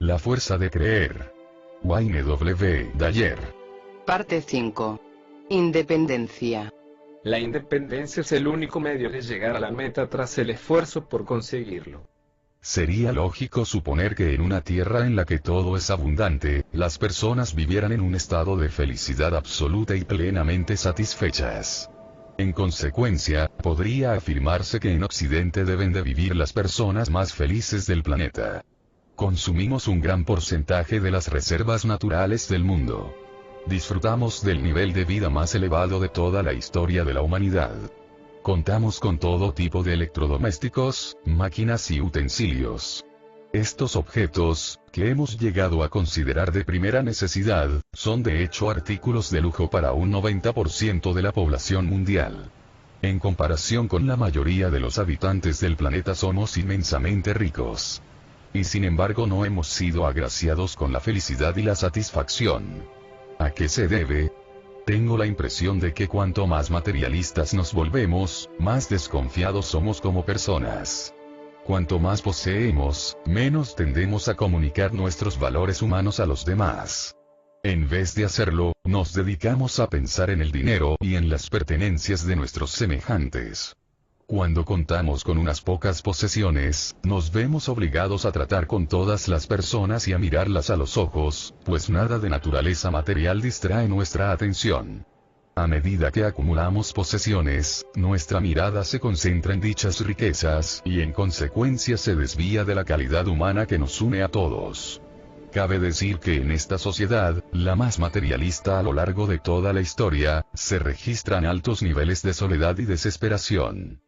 La fuerza de creer. Wayne W. Dyer. Parte 5. Independencia. La independencia es el único medio de llegar a la meta tras el esfuerzo por conseguirlo. Sería lógico suponer que en una tierra en la que todo es abundante, las personas vivieran en un estado de felicidad absoluta y plenamente satisfechas. En consecuencia, podría afirmarse que en Occidente deben de vivir las personas más felices del planeta. Consumimos un gran porcentaje de las reservas naturales del mundo. Disfrutamos del nivel de vida más elevado de toda la historia de la humanidad. Contamos con todo tipo de electrodomésticos, máquinas y utensilios. Estos objetos, que hemos llegado a considerar de primera necesidad, son de hecho artículos de lujo para un 90% de la población mundial. En comparación con la mayoría de los habitantes del planeta somos inmensamente ricos. Y sin embargo no hemos sido agraciados con la felicidad y la satisfacción. ¿A qué se debe? Tengo la impresión de que cuanto más materialistas nos volvemos, más desconfiados somos como personas. Cuanto más poseemos, menos tendemos a comunicar nuestros valores humanos a los demás. En vez de hacerlo, nos dedicamos a pensar en el dinero y en las pertenencias de nuestros semejantes. Cuando contamos con unas pocas posesiones, nos vemos obligados a tratar con todas las personas y a mirarlas a los ojos, pues nada de naturaleza material distrae nuestra atención. A medida que acumulamos posesiones, nuestra mirada se concentra en dichas riquezas, y en consecuencia se desvía de la calidad humana que nos une a todos. Cabe decir que en esta sociedad, la más materialista a lo largo de toda la historia, se registran altos niveles de soledad y desesperación.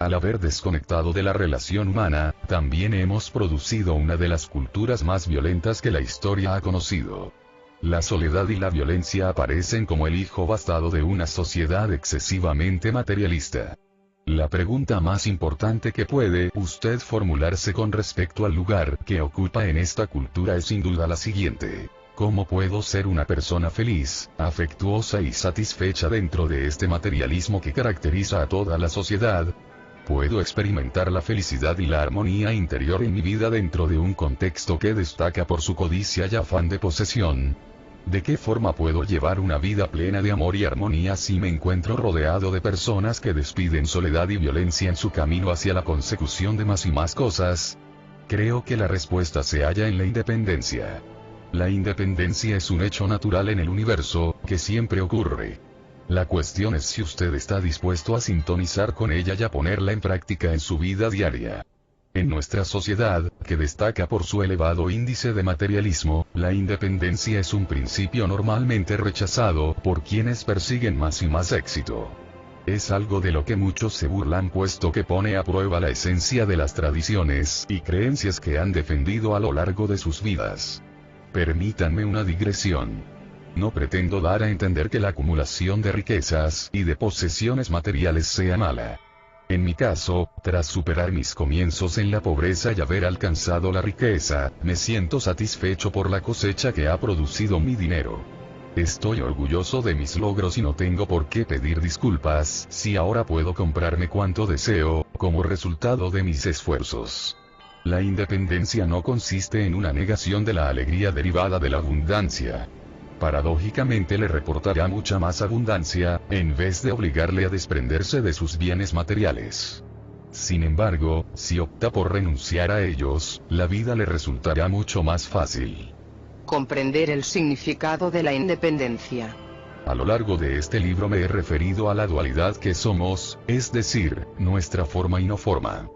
Al haber desconectado de la relación humana, también hemos producido una de las culturas más violentas que la historia ha conocido. La soledad y la violencia aparecen como el hijo bastardo de una sociedad excesivamente materialista. La pregunta más importante que puede usted formularse con respecto al lugar que ocupa en esta cultura es sin duda la siguiente: ¿cómo puedo ser una persona feliz, afectuosa y satisfecha dentro de este materialismo que caracteriza a toda la sociedad? ¿Puedo experimentar la felicidad y la armonía interior en mi vida dentro de un contexto que destaca por su codicia y afán de posesión? ¿De qué forma puedo llevar una vida plena de amor y armonía si me encuentro rodeado de personas que despiden soledad y violencia en su camino hacia la consecución de más y más cosas? Creo que la respuesta se halla en la independencia. La independencia es un hecho natural en el universo, que siempre ocurre. La cuestión es si usted está dispuesto a sintonizar con ella y a ponerla en práctica en su vida diaria. En nuestra sociedad, que destaca por su elevado índice de materialismo, la independencia es un principio normalmente rechazado por quienes persiguen más y más éxito. Es algo de lo que muchos se burlan puesto que pone a prueba la esencia de las tradiciones y creencias que han defendido a lo largo de sus vidas. Permítanme una digresión. No pretendo dar a entender que la acumulación de riquezas y de posesiones materiales sea mala. En mi caso, tras superar mis comienzos en la pobreza y haber alcanzado la riqueza, me siento satisfecho por la cosecha que ha producido mi dinero. Estoy orgulloso de mis logros y no tengo por qué pedir disculpas si ahora puedo comprarme cuanto deseo, como resultado de mis esfuerzos. La independencia no consiste en una negación de la alegría derivada de la abundancia. Paradójicamente le reportará mucha más abundancia, en vez de obligarle a desprenderse de sus bienes materiales. Sin embargo, si opta por renunciar a ellos, la vida le resultará mucho más fácil. Comprender el significado de la independencia. A lo largo de este libro me he referido a la dualidad que somos, es decir, nuestra forma y no forma.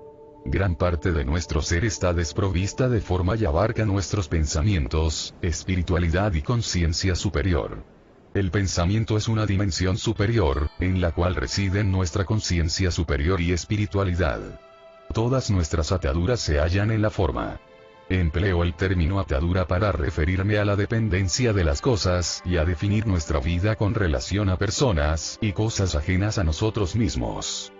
Gran parte de nuestro ser está desprovista de forma y abarca nuestros pensamientos, espiritualidad y conciencia superior. El pensamiento es una dimensión superior, en la cual residen nuestra conciencia superior y espiritualidad. Todas nuestras ataduras se hallan en la forma. Empleo el término atadura para referirme a la dependencia de las cosas y a definir nuestra vida con relación a personas y cosas ajenas a nosotros mismos.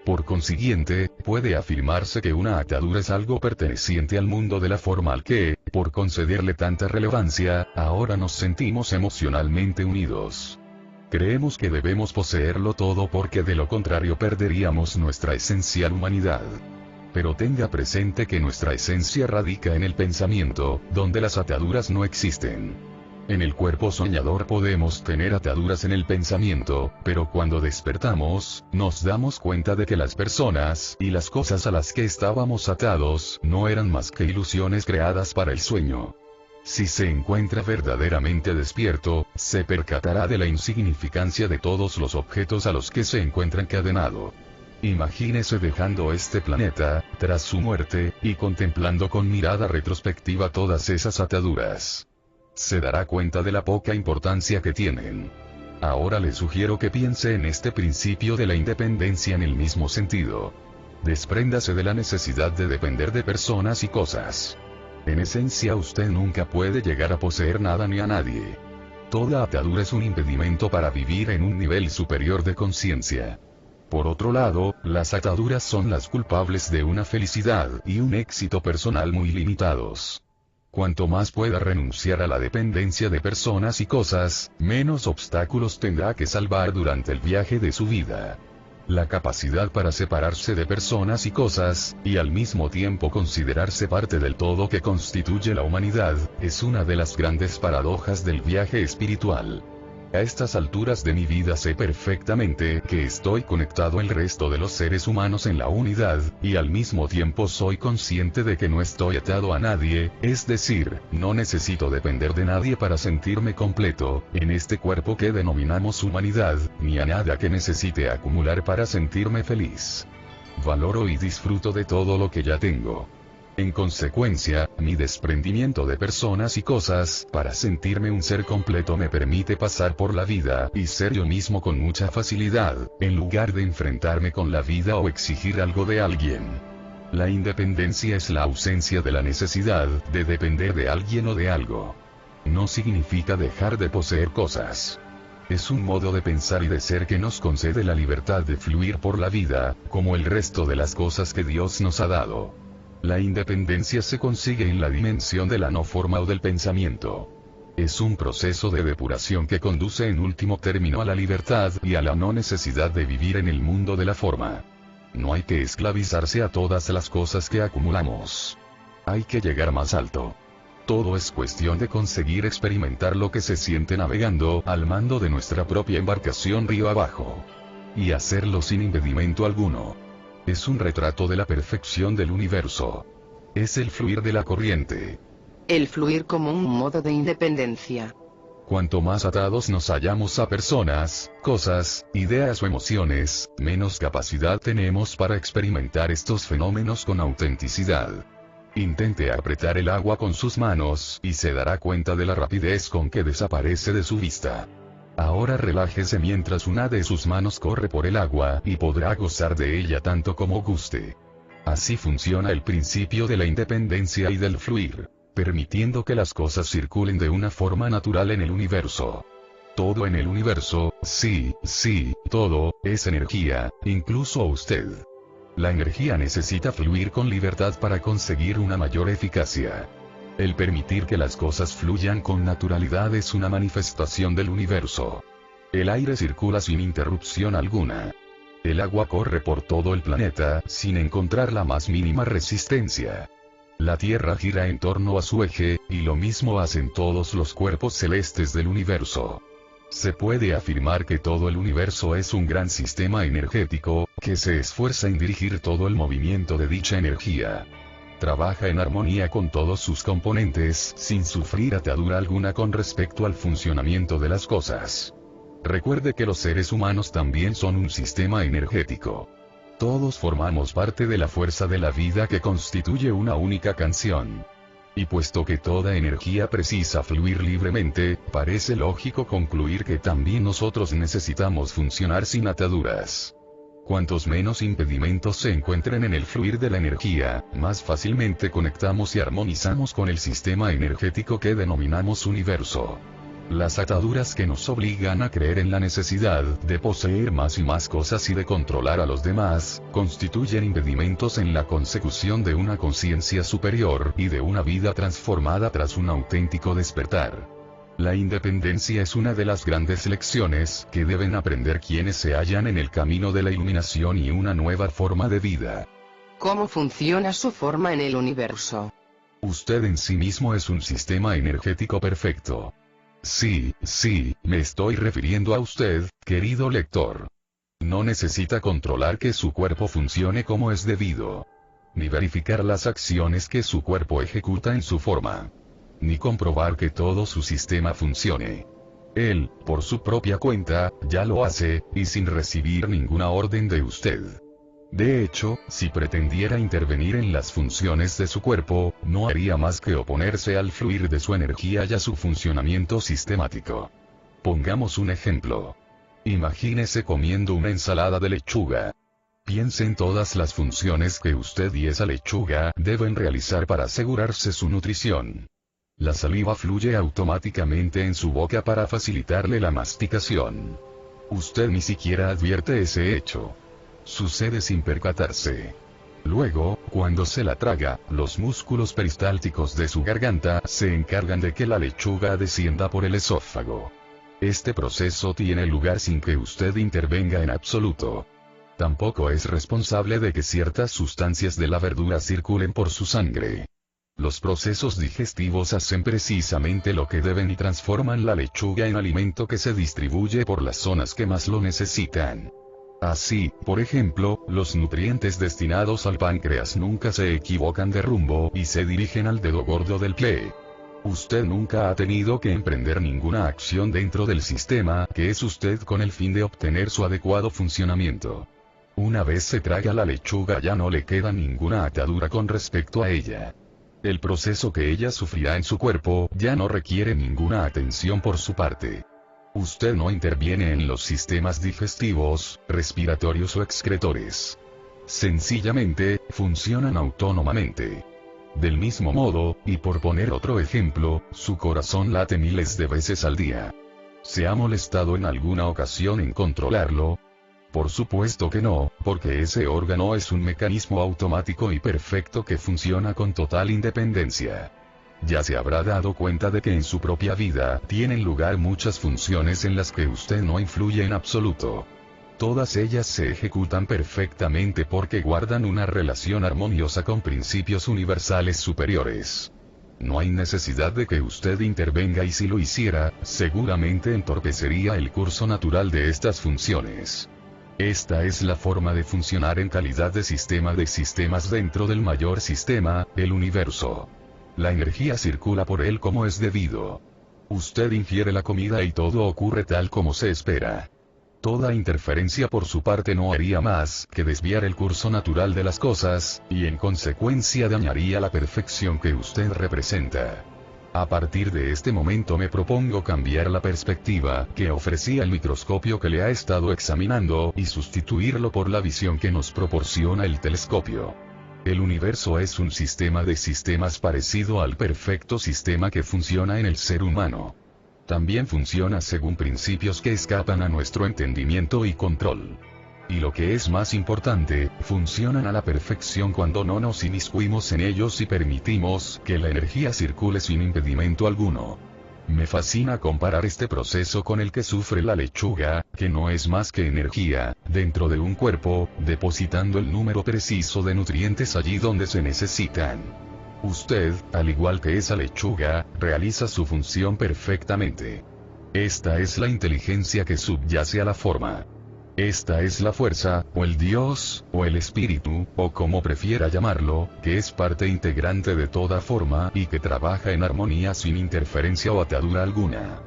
Por consiguiente, puede afirmarse que una atadura es algo perteneciente al mundo de la forma al que, por concederle tanta relevancia, ahora nos sentimos emocionalmente unidos. Creemos que debemos poseerlo todo porque de lo contrario perderíamos nuestra esencial humanidad. Pero tenga presente que nuestra esencia radica en el pensamiento, donde las ataduras no existen. En el cuerpo soñador podemos tener ataduras en el pensamiento, pero cuando despertamos, nos damos cuenta de que las personas y las cosas a las que estábamos atados no eran más que ilusiones creadas para el sueño. Si se encuentra verdaderamente despierto, se percatará de la insignificancia de todos los objetos a los que se encuentra encadenado. Imagínese dejando este planeta, tras su muerte, y contemplando con mirada retrospectiva todas esas ataduras. Se dará cuenta de la poca importancia que tienen. Ahora le sugiero que piense en este principio de la independencia en el mismo sentido. Despréndase de la necesidad de depender de personas y cosas. En esencia usted nunca puede llegar a poseer nada ni a nadie. Toda atadura es un impedimento para vivir en un nivel superior de conciencia. Por otro lado, las ataduras son las culpables de una felicidad y un éxito personal muy limitados. Cuanto más pueda renunciar a la dependencia de personas y cosas, menos obstáculos tendrá que salvar durante el viaje de su vida. La capacidad para separarse de personas y cosas, y al mismo tiempo considerarse parte del todo que constituye la humanidad, es una de las grandes paradojas del viaje espiritual. A estas alturas de mi vida sé perfectamente que estoy conectado al resto de los seres humanos en la unidad, y al mismo tiempo soy consciente de que no estoy atado a nadie, es decir, no necesito depender de nadie para sentirme completo, en este cuerpo que denominamos humanidad, ni a nada que necesite acumular para sentirme feliz. Valoro y disfruto de todo lo que ya tengo. En consecuencia, mi desprendimiento de personas y cosas, para sentirme un ser completo me permite pasar por la vida y ser yo mismo con mucha facilidad, en lugar de enfrentarme con la vida o exigir algo de alguien. La independencia es la ausencia de la necesidad de depender de alguien o de algo. No significa dejar de poseer cosas. Es un modo de pensar y de ser que nos concede la libertad de fluir por la vida, como el resto de las cosas que Dios nos ha dado. La independencia se consigue en la dimensión de la no forma o del pensamiento. Es un proceso de depuración que conduce en último término a la libertad y a la no necesidad de vivir en el mundo de la forma. No hay que esclavizarse a todas las cosas que acumulamos. Hay que llegar más alto. Todo es cuestión de conseguir experimentar lo que se siente navegando al mando de nuestra propia embarcación río abajo. Y hacerlo sin impedimento alguno. Es un retrato de la perfección del universo. Es el fluir de la corriente. El fluir como un modo de independencia. Cuanto más atados nos hallamos a personas, cosas, ideas o emociones, menos capacidad tenemos para experimentar estos fenómenos con autenticidad. Intente apretar el agua con sus manos y se dará cuenta de la rapidez con que desaparece de su vista. Ahora relájese mientras una de sus manos corre por el agua y podrá gozar de ella tanto como guste. Así funciona el principio de la independencia y del fluir, permitiendo que las cosas circulen de una forma natural en el universo. Todo en el universo, sí, todo, es energía, incluso usted. La energía necesita fluir con libertad para conseguir una mayor eficacia. El permitir que las cosas fluyan con naturalidad es una manifestación del universo. El aire circula sin interrupción alguna. El agua corre por todo el planeta, sin encontrar la más mínima resistencia. La Tierra gira en torno a su eje, y lo mismo hacen todos los cuerpos celestes del universo. Se puede afirmar que todo el universo es un gran sistema energético, que se esfuerza en dirigir todo el movimiento de dicha energía. Trabaja en armonía con todos sus componentes, sin sufrir atadura alguna con respecto al funcionamiento de las cosas. Recuerde que los seres humanos también son un sistema energético. Todos formamos parte de la fuerza de la vida que constituye una única canción. Y puesto que toda energía precisa fluir libremente, parece lógico concluir que también nosotros necesitamos funcionar sin ataduras. Cuantos menos impedimentos se encuentren en el fluir de la energía, más fácilmente conectamos y armonizamos con el sistema energético que denominamos universo. Las ataduras que nos obligan a creer en la necesidad de poseer más y más cosas y de controlar a los demás, constituyen impedimentos en la consecución de una conciencia superior y de una vida transformada tras un auténtico despertar. La independencia es una de las grandes lecciones que deben aprender quienes se hallan en el camino de la iluminación y una nueva forma de vida. ¿Cómo funciona su forma en el universo? Usted en sí mismo es un sistema energético perfecto. Sí, me estoy refiriendo a usted, querido lector. No necesita controlar que su cuerpo funcione como es debido, ni verificar las acciones que su cuerpo ejecuta en su forma, ni comprobar que todo su sistema funcione. Él, por su propia cuenta, ya lo hace, y sin recibir ninguna orden de usted. De hecho, si pretendiera intervenir en las funciones de su cuerpo, no haría más que oponerse al fluir de su energía y a su funcionamiento sistemático. Pongamos un ejemplo. Imagínese comiendo una ensalada de lechuga. Piense en todas las funciones que usted y esa lechuga deben realizar para asegurarse su nutrición. La saliva fluye automáticamente en su boca para facilitarle la masticación. Usted ni siquiera advierte ese hecho. Sucede sin percatarse. Luego, cuando se la traga, los músculos peristálticos de su garganta se encargan de que la lechuga descienda por el esófago. Este proceso tiene lugar sin que usted intervenga en absoluto. Tampoco es responsable de que ciertas sustancias de la verdura circulen por su sangre. Los procesos digestivos hacen precisamente lo que deben y transforman la lechuga en alimento que se distribuye por las zonas que más lo necesitan. Así, por ejemplo, los nutrientes destinados al páncreas nunca se equivocan de rumbo y se dirigen al dedo gordo del pie. Usted nunca ha tenido que emprender ninguna acción dentro del sistema que es usted con el fin de obtener su adecuado funcionamiento. Una vez se traga la lechuga ya no le queda ninguna atadura con respecto a ella. El proceso que ella sufrirá en su cuerpo ya no requiere ninguna atención por su parte. Usted no interviene en los sistemas digestivos, respiratorios o excretores. Sencillamente, funcionan autónomamente. Del mismo modo, y por poner otro ejemplo, su corazón late miles de veces al día. ¿Se ha molestado en alguna ocasión en controlarlo? Por supuesto que no, porque ese órgano es un mecanismo automático y perfecto que funciona con total independencia. Ya se habrá dado cuenta de que en su propia vida tienen lugar muchas funciones en las que usted no influye en absoluto. Todas ellas se ejecutan perfectamente porque guardan una relación armoniosa con principios universales superiores. No hay necesidad de que usted intervenga y si lo hiciera, seguramente entorpecería el curso natural de estas funciones. Esta es la forma de funcionar en calidad de sistema de sistemas dentro del mayor sistema, el universo. La energía circula por él como es debido. Usted ingiere la comida y todo ocurre tal como se espera. Toda interferencia por su parte no haría más que desviar el curso natural de las cosas, y en consecuencia dañaría la perfección que usted representa. A partir de este momento me propongo cambiar la perspectiva que ofrecía el microscopio que le ha estado examinando y sustituirlo por la visión que nos proporciona el telescopio. El universo es un sistema de sistemas parecido al perfecto sistema que funciona en el ser humano. También funciona según principios que escapan a nuestro entendimiento y control. Y lo que es más importante, funcionan a la perfección cuando no nos inmiscuimos en ellos y permitimos que la energía circule sin impedimento alguno. Me fascina comparar este proceso con el que sufre la lechuga, que no es más que energía, dentro de un cuerpo, depositando el número preciso de nutrientes allí donde se necesitan. Usted, al igual que esa lechuga, realiza su función perfectamente. Esta es la inteligencia que subyace a la forma. Esta es la fuerza, o el Dios, o el espíritu, o como prefiera llamarlo, que es parte integrante de toda forma y que trabaja en armonía sin interferencia o atadura alguna.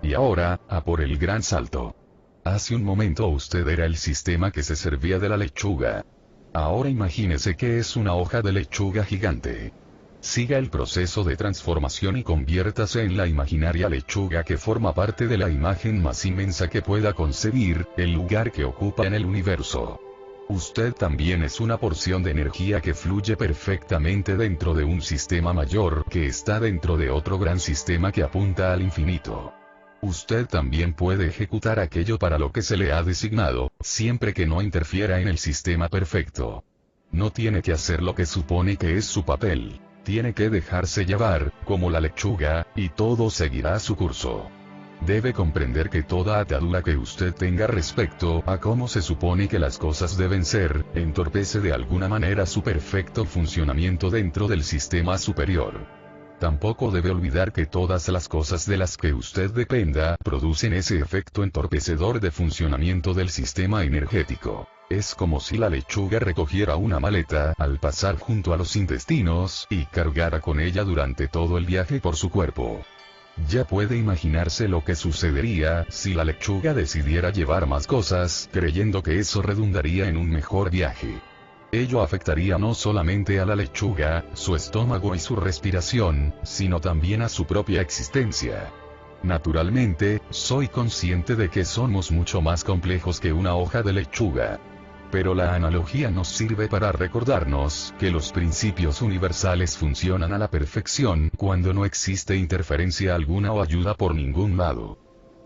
Y ahora, a por el gran salto. Hace un momento usted era el sistema que se servía de la lechuga. Ahora imagínese que es una hoja de lechuga gigante. Siga el proceso de transformación y conviértase en la imaginaria lechuga que forma parte de la imagen más inmensa que pueda concebir, el lugar que ocupa en el universo. Usted también es una porción de energía que fluye perfectamente dentro de un sistema mayor que está dentro de otro gran sistema que apunta al infinito. Usted también puede ejecutar aquello para lo que se le ha designado, siempre que no interfiera en el sistema perfecto. No tiene que hacer lo que supone que es su papel. Tiene que dejarse llevar, como la lechuga, y todo seguirá su curso. Debe comprender que toda atadura que usted tenga respecto a cómo se supone que las cosas deben ser, entorpece de alguna manera su perfecto funcionamiento dentro del sistema superior. Tampoco debe olvidar que todas las cosas de las que usted dependa producen ese efecto entorpecedor de funcionamiento del sistema energético. Es como si la lechuga recogiera una maleta al pasar junto a los intestinos y cargara con ella durante todo el viaje por su cuerpo. Ya puede imaginarse lo que sucedería si la lechuga decidiera llevar más cosas, creyendo que eso redundaría en un mejor viaje. Ello afectaría no solamente a la lechuga, su estómago y su respiración, sino también a su propia existencia. Naturalmente, soy consciente de que somos mucho más complejos que una hoja de lechuga. Pero la analogía nos sirve para recordarnos que los principios universales funcionan a la perfección cuando no existe interferencia alguna o ayuda por ningún lado.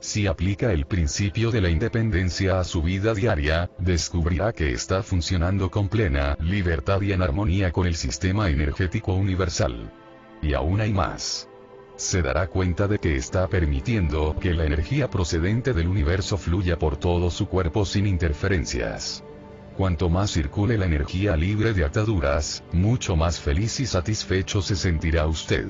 Si aplica el principio de la independencia a su vida diaria, descubrirá que está funcionando con plena libertad y en armonía con el sistema energético universal. Y aún hay más. Se dará cuenta de que está permitiendo que la energía procedente del universo fluya por todo su cuerpo sin interferencias. Cuanto más circule la energía libre de ataduras, mucho más feliz y satisfecho se sentirá usted.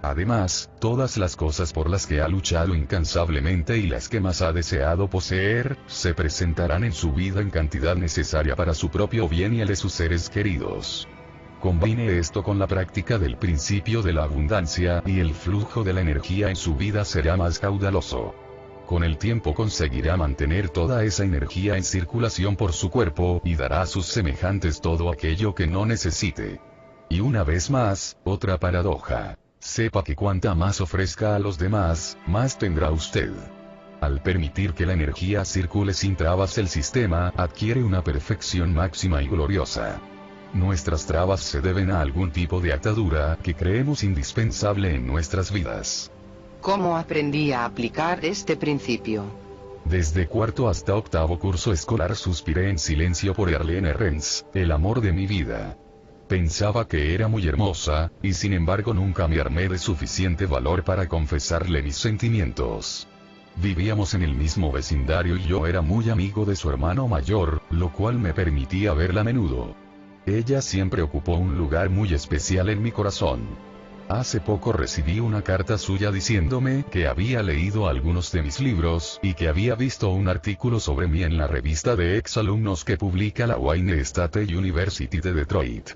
Además, todas las cosas por las que ha luchado incansablemente y las que más ha deseado poseer, se presentarán en su vida en cantidad necesaria para su propio bien y el de sus seres queridos. Combine esto con la práctica del principio de la abundancia y el flujo de la energía en su vida será más caudaloso. Con el tiempo conseguirá mantener toda esa energía en circulación por su cuerpo y dará a sus semejantes todo aquello que no necesite. Y una vez más, otra paradoja. Sepa que cuanta más ofrezca a los demás, más tendrá usted. Al permitir que la energía circule sin trabas el sistema adquiere una perfección máxima y gloriosa. Nuestras trabas se deben a algún tipo de atadura que creemos indispensable en nuestras vidas. ¿Cómo aprendí a aplicar este principio? Desde cuarto hasta octavo curso escolar suspiré en silencio por Arlene Renz, el amor de mi vida. Pensaba que era muy hermosa, y sin embargo nunca me armé de suficiente valor para confesarle mis sentimientos. Vivíamos en el mismo vecindario y yo era muy amigo de su hermano mayor, lo cual me permitía verla a menudo. Ella siempre ocupó un lugar muy especial en mi corazón. Hace poco recibí una carta suya diciéndome que había leído algunos de mis libros y que había visto un artículo sobre mí en la revista de exalumnos que publica la Wayne State University de Detroit.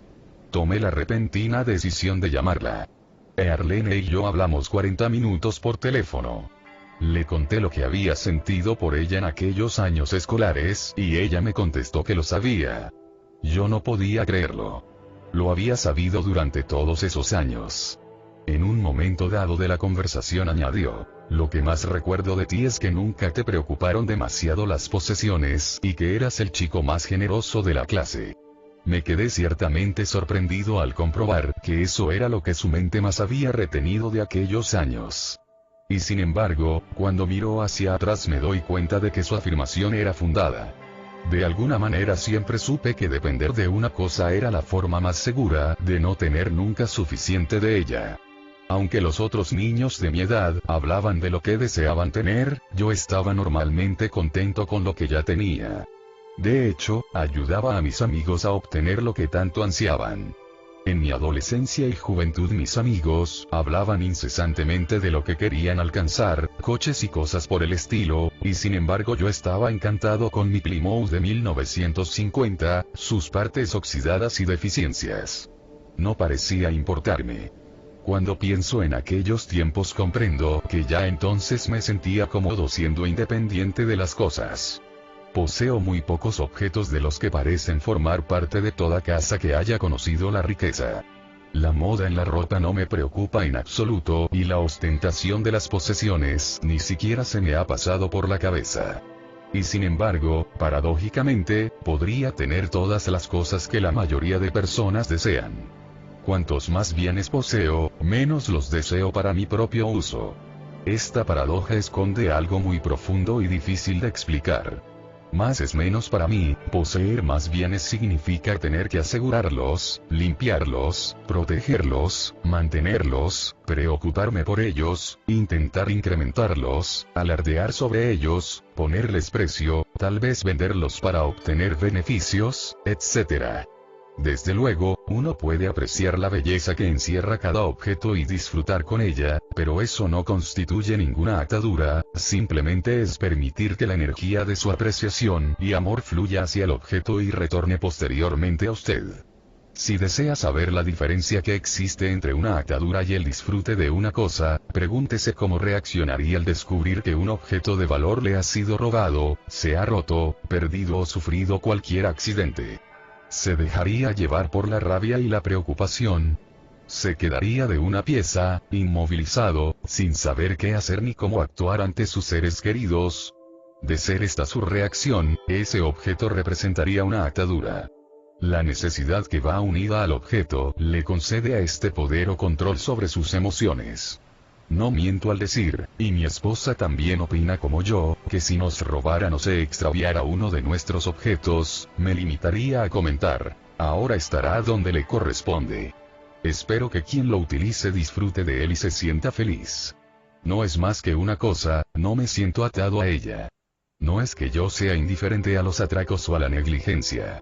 Tomé la repentina decisión de llamarla. Arlene y yo hablamos 40 minutos por teléfono. Le conté lo que había sentido por ella en aquellos años escolares y ella me contestó que lo sabía. Yo no podía creerlo. Lo había sabido durante todos esos años. En un momento dado de la conversación añadió, lo que más recuerdo de ti es que nunca te preocuparon demasiado las posesiones y que eras el chico más generoso de la clase. Me quedé ciertamente sorprendido al comprobar que eso era lo que su mente más había retenido de aquellos años. Y sin embargo, cuando miro hacia atrás me doy cuenta de que su afirmación era fundada. De alguna manera siempre supe que depender de una cosa era la forma más segura de no tener nunca suficiente de ella. Aunque los otros niños de mi edad hablaban de lo que deseaban tener, yo estaba normalmente contento con lo que ya tenía. De hecho, ayudaba a mis amigos a obtener lo que tanto ansiaban. En mi adolescencia y juventud mis amigos hablaban incesantemente de lo que querían alcanzar, coches y cosas por el estilo, y sin embargo yo estaba encantado con mi Plymouth de 1950, sus partes oxidadas y deficiencias. No parecía importarme. Cuando pienso en aquellos tiempos comprendo que ya entonces me sentía cómodo siendo independiente de las cosas. Poseo muy pocos objetos de los que parecen formar parte de toda casa que haya conocido la riqueza. La moda en la ropa no me preocupa en absoluto y la ostentación de las posesiones ni siquiera se me ha pasado por la cabeza. Y sin embargo, paradójicamente, podría tener todas las cosas que la mayoría de personas desean. Cuantos más bienes poseo, menos los deseo para mi propio uso. Esta paradoja esconde algo muy profundo y difícil de explicar. Más es menos para mí, poseer más bienes significa tener que asegurarlos, limpiarlos, protegerlos, mantenerlos, preocuparme por ellos, intentar incrementarlos, alardear sobre ellos, ponerles precio, tal vez venderlos para obtener beneficios, etc. Desde luego, uno puede apreciar la belleza que encierra cada objeto y disfrutar con ella, pero eso no constituye ninguna atadura, simplemente es permitir que la energía de su apreciación y amor fluya hacia el objeto y retorne posteriormente a usted. Si desea saber la diferencia que existe entre una atadura y el disfrute de una cosa, pregúntese cómo reaccionaría al descubrir que un objeto de valor le ha sido robado, se ha roto, perdido o sufrido cualquier accidente. ¿Se dejaría llevar por la rabia y la preocupación? ¿Se quedaría de una pieza, inmovilizado, sin saber qué hacer ni cómo actuar ante sus seres queridos? De ser esta su reacción, ese objeto representaría una atadura. La necesidad que va unida al objeto le concede a este poder o control sobre sus emociones. No miento al decir, y mi esposa también opina como yo, que si nos robaran o se extraviara uno de nuestros objetos, me limitaría a comentar, ahora estará donde le corresponde. Espero que quien lo utilice disfrute de él y se sienta feliz. No es más que una cosa, no me siento atado a ella. No es que yo sea indiferente a los atracos o a la negligencia.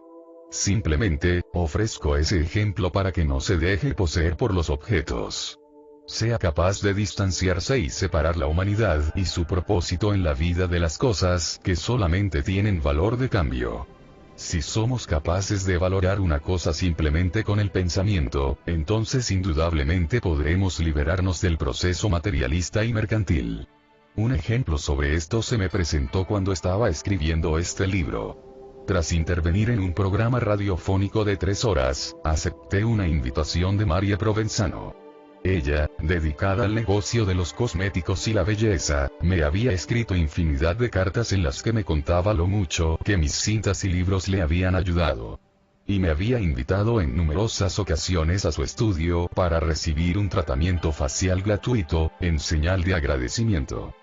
Simplemente, ofrezco ese ejemplo para que no se deje poseer por los objetos. Sea capaz de distanciarse y separar la humanidad y su propósito en la vida de las cosas que solamente tienen valor de cambio. Si somos capaces de valorar una cosa simplemente con el pensamiento, entonces indudablemente podremos liberarnos del proceso materialista y mercantil. Un ejemplo sobre esto se me presentó cuando estaba escribiendo este libro. Tras intervenir en un programa radiofónico de 3 horas, acepté una invitación de Marie Provenzano. Ella, dedicada al negocio de los cosméticos y la belleza, me había escrito infinidad de cartas en las que me contaba lo mucho que mis cintas y libros le habían ayudado. Y me había invitado en numerosas ocasiones a su estudio para recibir un tratamiento facial gratuito, en señal de agradecimiento.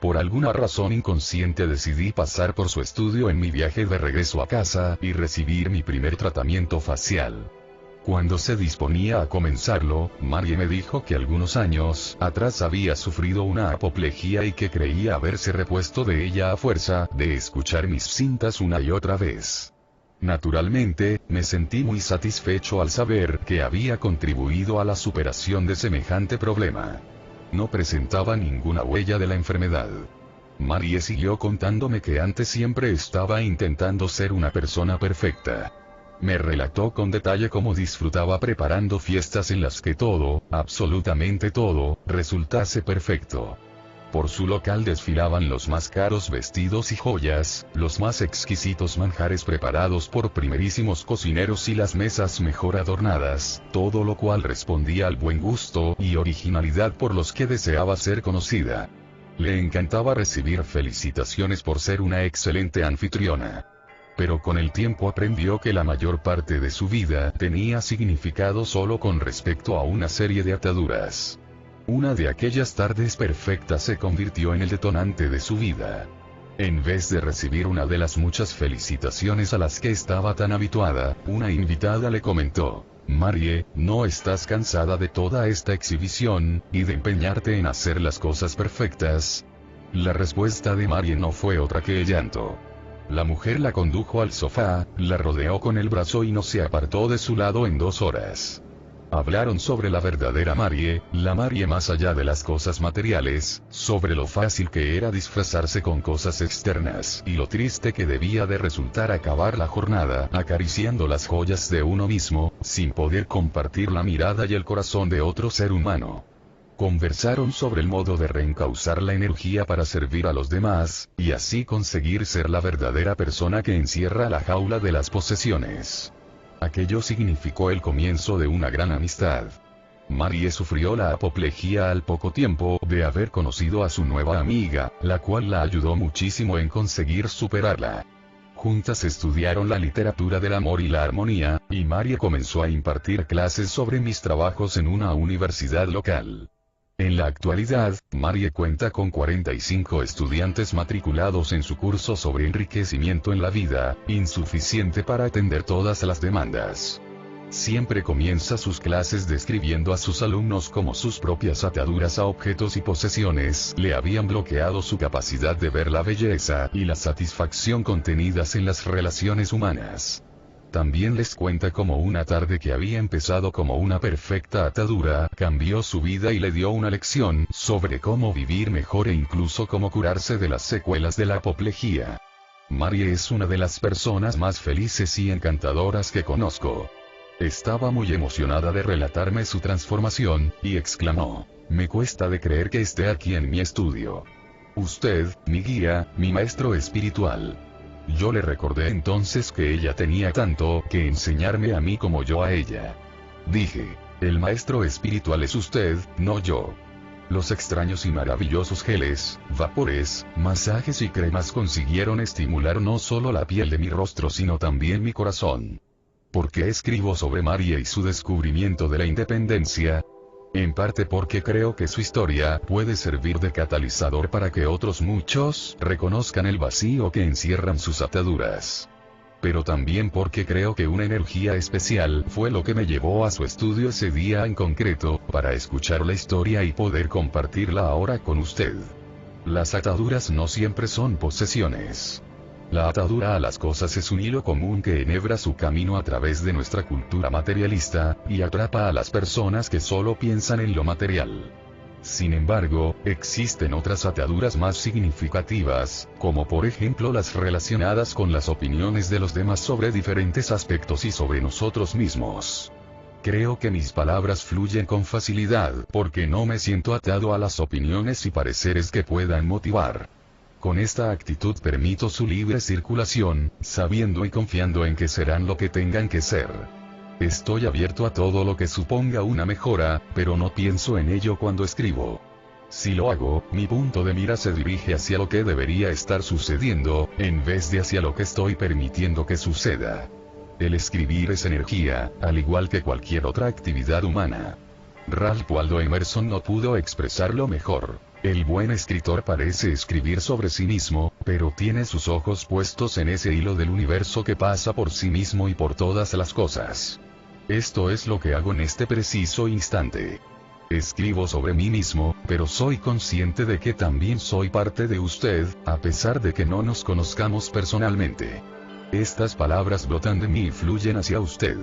Por alguna razón inconsciente decidí pasar por su estudio en mi viaje de regreso a casa y recibir mi primer tratamiento facial. Cuando se disponía a comenzarlo, Marie me dijo que algunos años atrás había sufrido una apoplejía y que creía haberse repuesto de ella a fuerza de escuchar mis cintas una y otra vez. Naturalmente, me sentí muy satisfecho al saber que había contribuido a la superación de semejante problema. No presentaba ninguna huella de la enfermedad. Marie siguió contándome que antes siempre estaba intentando ser una persona perfecta. Me relató con detalle cómo disfrutaba preparando fiestas en las que todo, absolutamente todo, resultase perfecto. Por su local desfilaban los más caros vestidos y joyas, los más exquisitos manjares preparados por primerísimos cocineros y las mesas mejor adornadas, todo lo cual respondía al buen gusto y originalidad por los que deseaba ser conocida. Le encantaba recibir felicitaciones por ser una excelente anfitriona. Pero con el tiempo aprendió que la mayor parte de su vida tenía significado solo con respecto a una serie de ataduras. Una de aquellas tardes perfectas se convirtió en el detonante de su vida. En vez de recibir una de las muchas felicitaciones a las que estaba tan habituada, una invitada le comentó: Marie, ¿no estás cansada de toda esta exhibición, y de empeñarte en hacer las cosas perfectas? La respuesta de Marie no fue otra que el llanto. La mujer la condujo al sofá, la rodeó con el brazo y no se apartó de su lado en 2 horas. Hablaron sobre la verdadera Marie, la Marie más allá de las cosas materiales, sobre lo fácil que era disfrazarse con cosas externas y lo triste que debía de resultar acabar la jornada acariciando las joyas de uno mismo, sin poder compartir la mirada y el corazón de otro ser humano. Conversaron sobre el modo de reencauzar la energía para servir a los demás, y así conseguir ser la verdadera persona que encierra la jaula de las posesiones. Aquello significó el comienzo de una gran amistad. Marie sufrió la apoplejía al poco tiempo de haber conocido a su nueva amiga, la cual la ayudó muchísimo en conseguir superarla. Juntas estudiaron la literatura del amor y la armonía, y Marie comenzó a impartir clases sobre mis trabajos en una universidad local. En la actualidad, Marie cuenta con 45 estudiantes matriculados en su curso sobre enriquecimiento en la vida, insuficiente para atender todas las demandas. Siempre comienza sus clases describiendo a sus alumnos como sus propias ataduras a objetos y posesiones le habían bloqueado su capacidad de ver la belleza y la satisfacción contenidas en las relaciones humanas. También les cuenta cómo una tarde que había empezado como una perfecta atadura, cambió su vida y le dio una lección sobre cómo vivir mejor e incluso cómo curarse de las secuelas de la apoplejía. Marie es una de las personas más felices y encantadoras que conozco. Estaba muy emocionada de relatarme su transformación, y exclamó: "Me cuesta de creer que esté aquí en mi estudio. Usted, mi guía, mi maestro espiritual". Yo le recordé entonces que ella tenía tanto que enseñarme a mí como yo a ella. Dije: "El maestro espiritual es usted, no yo". Los extraños y maravillosos geles, vapores, masajes y cremas consiguieron estimular no solo la piel de mi rostro sino también mi corazón. ¿Por qué escribo sobre Marie y su descubrimiento de la independencia? En parte porque creo que su historia puede servir de catalizador para que otros muchos reconozcan el vacío que encierran sus ataduras. Pero también porque creo que una energía especial fue lo que me llevó a su estudio ese día en concreto, para escuchar la historia y poder compartirla ahora con usted. Las ataduras no siempre son posesiones. La atadura a las cosas es un hilo común que enhebra su camino a través de nuestra cultura materialista, y atrapa a las personas que solo piensan en lo material. Sin embargo, existen otras ataduras más significativas, como por ejemplo las relacionadas con las opiniones de los demás sobre diferentes aspectos y sobre nosotros mismos. Creo que mis palabras fluyen con facilidad porque no me siento atado a las opiniones y pareceres que puedan motivar. Con esta actitud permito su libre circulación, sabiendo y confiando en que serán lo que tengan que ser. Estoy abierto a todo lo que suponga una mejora, pero no pienso en ello cuando escribo. Si lo hago, mi punto de mira se dirige hacia lo que debería estar sucediendo, en vez de hacia lo que estoy permitiendo que suceda. El escribir es energía, al igual que cualquier otra actividad humana. Ralph Waldo Emerson no pudo expresarlo mejor. El buen escritor parece escribir sobre sí mismo, pero tiene sus ojos puestos en ese hilo del universo que pasa por sí mismo y por todas las cosas. Esto es lo que hago en este preciso instante. Escribo sobre mí mismo, pero soy consciente de que también soy parte de usted, a pesar de que no nos conozcamos personalmente. Estas palabras brotan de mí y fluyen hacia usted.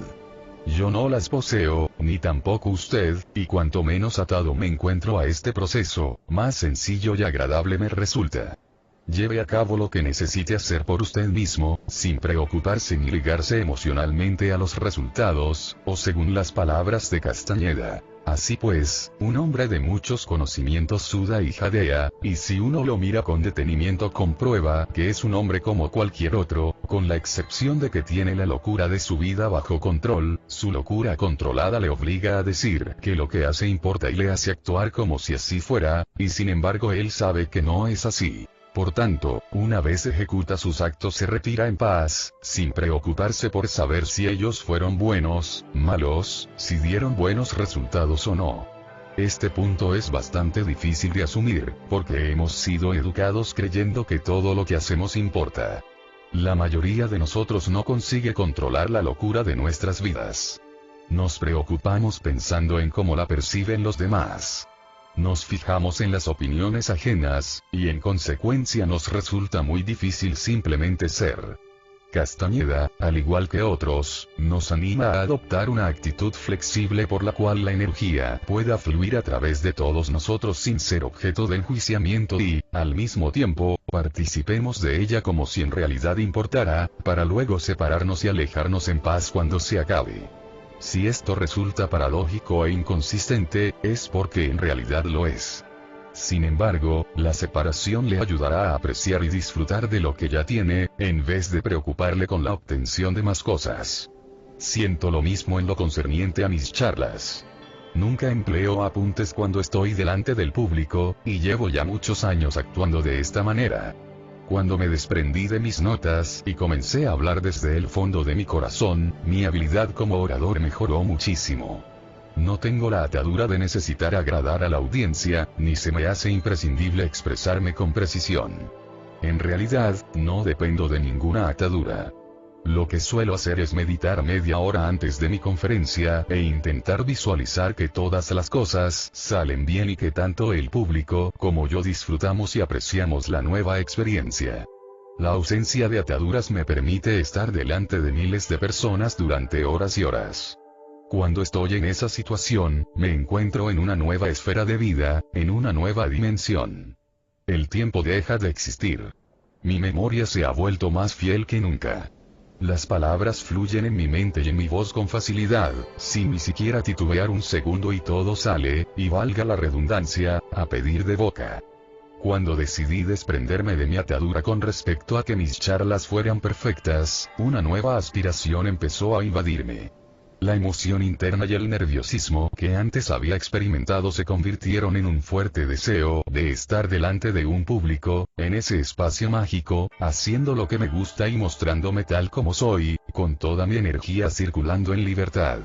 Yo no las poseo, ni tampoco usted, y cuanto menos atado me encuentro a este proceso, más sencillo y agradable me resulta. Lleve a cabo lo que necesite hacer por usted mismo, sin preocuparse ni ligarse emocionalmente a los resultados, o según las palabras de Castañeda. Así pues, un hombre de muchos conocimientos suda y jadea, y si uno lo mira con detenimiento comprueba que es un hombre como cualquier otro, con la excepción de que tiene la locura de su vida bajo control. Su locura controlada le obliga a decir que lo que hace importa y le hace actuar como si así fuera, y sin embargo él sabe que no es así. Por tanto, una vez ejecuta sus actos se retira en paz, sin preocuparse por saber si ellos fueron buenos, malos, si dieron buenos resultados o no. Este punto es bastante difícil de asumir, porque hemos sido educados creyendo que todo lo que hacemos importa. La mayoría de nosotros no consigue controlar la locura de nuestras vidas. Nos preocupamos pensando en cómo la perciben los demás. Nos fijamos en las opiniones ajenas, y en consecuencia nos resulta muy difícil simplemente ser. Castañeda, al igual que otros, nos anima a adoptar una actitud flexible por la cual la energía pueda fluir a través de todos nosotros sin ser objeto de enjuiciamiento y, al mismo tiempo, participemos de ella como si en realidad importara, para luego separarnos y alejarnos en paz cuando se acabe. Si esto resulta paradójico e inconsistente, es porque en realidad lo es. Sin embargo, la separación le ayudará a apreciar y disfrutar de lo que ya tiene, en vez de preocuparle con la obtención de más cosas. Siento lo mismo en lo concerniente a mis charlas. Nunca empleo apuntes cuando estoy delante del público, y llevo ya muchos años actuando de esta manera. Cuando me desprendí de mis notas y comencé a hablar desde el fondo de mi corazón, mi habilidad como orador mejoró muchísimo. No tengo la atadura de necesitar agradar a la audiencia, ni se me hace imprescindible expresarme con precisión. En realidad, no dependo de ninguna atadura. Lo que suelo hacer es meditar media hora antes de mi conferencia, e intentar visualizar que todas las cosas salen bien y que tanto el público como yo disfrutamos y apreciamos la nueva experiencia. La ausencia de ataduras me permite estar delante de miles de personas durante horas y horas. Cuando estoy en esa situación, me encuentro en una nueva esfera de vida, en una nueva dimensión. El tiempo deja de existir. Mi memoria se ha vuelto más fiel que nunca. Las palabras fluyen en mi mente y en mi voz con facilidad, sin ni siquiera titubear un segundo, y todo sale, y valga la redundancia, a pedir de boca. Cuando decidí desprenderme de mi atadura con respecto a que mis charlas fueran perfectas, una nueva aspiración empezó a invadirme. La emoción interna y el nerviosismo que antes había experimentado se convirtieron en un fuerte deseo de estar delante de un público, en ese espacio mágico, haciendo lo que me gusta y mostrándome tal como soy, con toda mi energía circulando en libertad.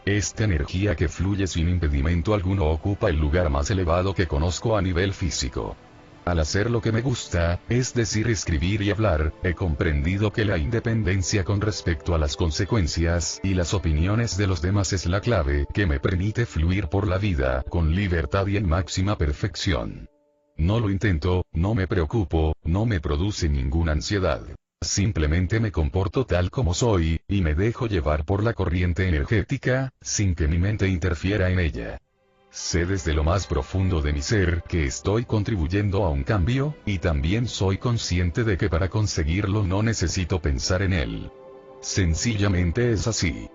Esta energía que fluye sin impedimento alguno ocupa el lugar más elevado que conozco a nivel físico. Al hacer lo que me gusta, es decir, escribir y hablar, he comprendido que la independencia con respecto a las consecuencias y las opiniones de los demás es la clave que me permite fluir por la vida con libertad y en máxima perfección. No lo intento, no me preocupo, no me produce ninguna ansiedad. Simplemente me comporto tal como soy, y me dejo llevar por la corriente energética, sin que mi mente interfiera en ella. Sé desde lo más profundo de mi ser que estoy contribuyendo a un cambio, y también soy consciente de que para conseguirlo no necesito pensar en él. Sencillamente es así.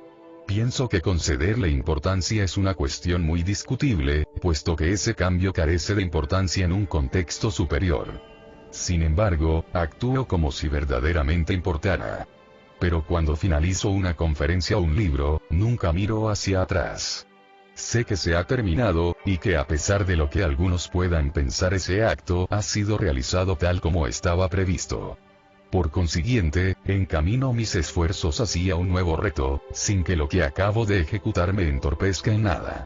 Pienso que concederle importancia es una cuestión muy discutible, puesto que ese cambio carece de importancia en un contexto superior. Sin embargo, actúo como si verdaderamente importara. Pero cuando finalizo una conferencia o un libro, nunca miro hacia atrás. Sé que se ha terminado, y que a pesar de lo que algunos puedan pensar, ese acto ha sido realizado tal como estaba previsto. Por consiguiente, encamino mis esfuerzos hacia un nuevo reto, sin que lo que acabo de ejecutar me entorpezca en nada.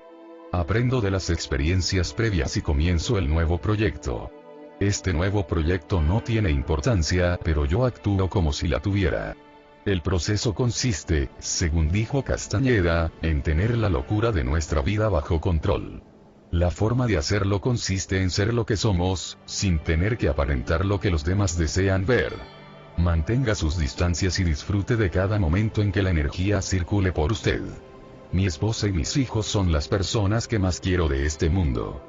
Aprendo de las experiencias previas y comienzo el nuevo proyecto. Este nuevo proyecto no tiene importancia, pero yo actúo como si la tuviera. El proceso consiste, según dijo Castañeda, en tener la locura de nuestra vida bajo control. La forma de hacerlo consiste en ser lo que somos, sin tener que aparentar lo que los demás desean ver. Mantenga sus distancias y disfrute de cada momento en que la energía circule por usted. Mi esposa y mis hijos son las personas que más quiero de este mundo.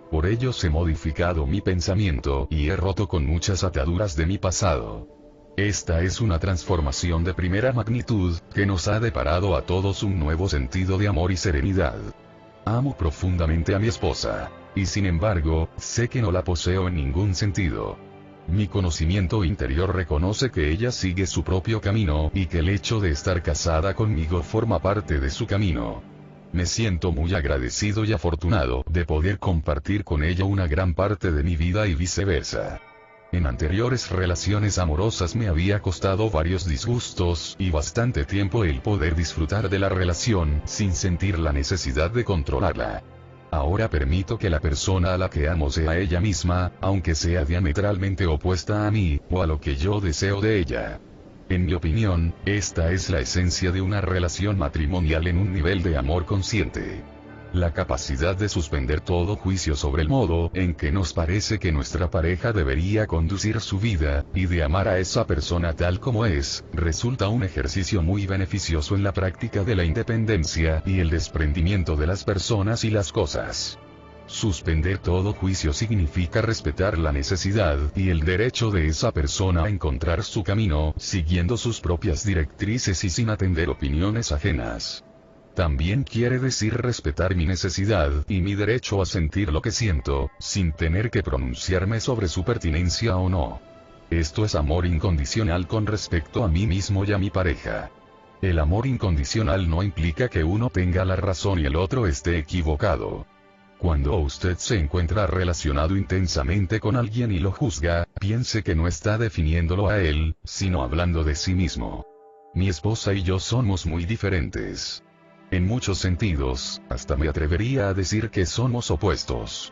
Por ellos he modificado mi pensamiento y he roto con muchas ataduras de mi pasado. Esta es una transformación de primera magnitud, que nos ha deparado a todos un nuevo sentido de amor y serenidad. Amo profundamente a mi esposa, y sin embargo, sé que no la poseo en ningún sentido. Mi conocimiento interior reconoce que ella sigue su propio camino, y que el hecho de estar casada conmigo forma parte de su camino. Me siento muy agradecido y afortunado de poder compartir con ella una gran parte de mi vida y viceversa. En anteriores relaciones amorosas me había costado varios disgustos y bastante tiempo el poder disfrutar de la relación sin sentir la necesidad de controlarla. Ahora permito que la persona a la que amo sea ella misma, aunque sea diametralmente opuesta a mí, o a lo que yo deseo de ella. En mi opinión, esta es la esencia de una relación matrimonial en un nivel de amor consciente. La capacidad de suspender todo juicio sobre el modo en que nos parece que nuestra pareja debería conducir su vida, y de amar a esa persona tal como es, resulta un ejercicio muy beneficioso en la práctica de la independencia y el desprendimiento de las personas y las cosas. Suspender todo juicio significa respetar la necesidad y el derecho de esa persona a encontrar su camino, siguiendo sus propias directrices y sin atender opiniones ajenas. También quiere decir respetar mi necesidad y mi derecho a sentir lo que siento, sin tener que pronunciarme sobre su pertinencia o no. Esto es amor incondicional con respecto a mí mismo y a mi pareja. El amor incondicional no implica que uno tenga la razón y el otro esté equivocado. Cuando usted se encuentra relacionado intensamente con alguien y lo juzga, piense que no está definiéndolo a él, sino hablando de sí mismo. Mi esposa y yo somos muy diferentes. En muchos sentidos, hasta me atrevería a decir que somos opuestos.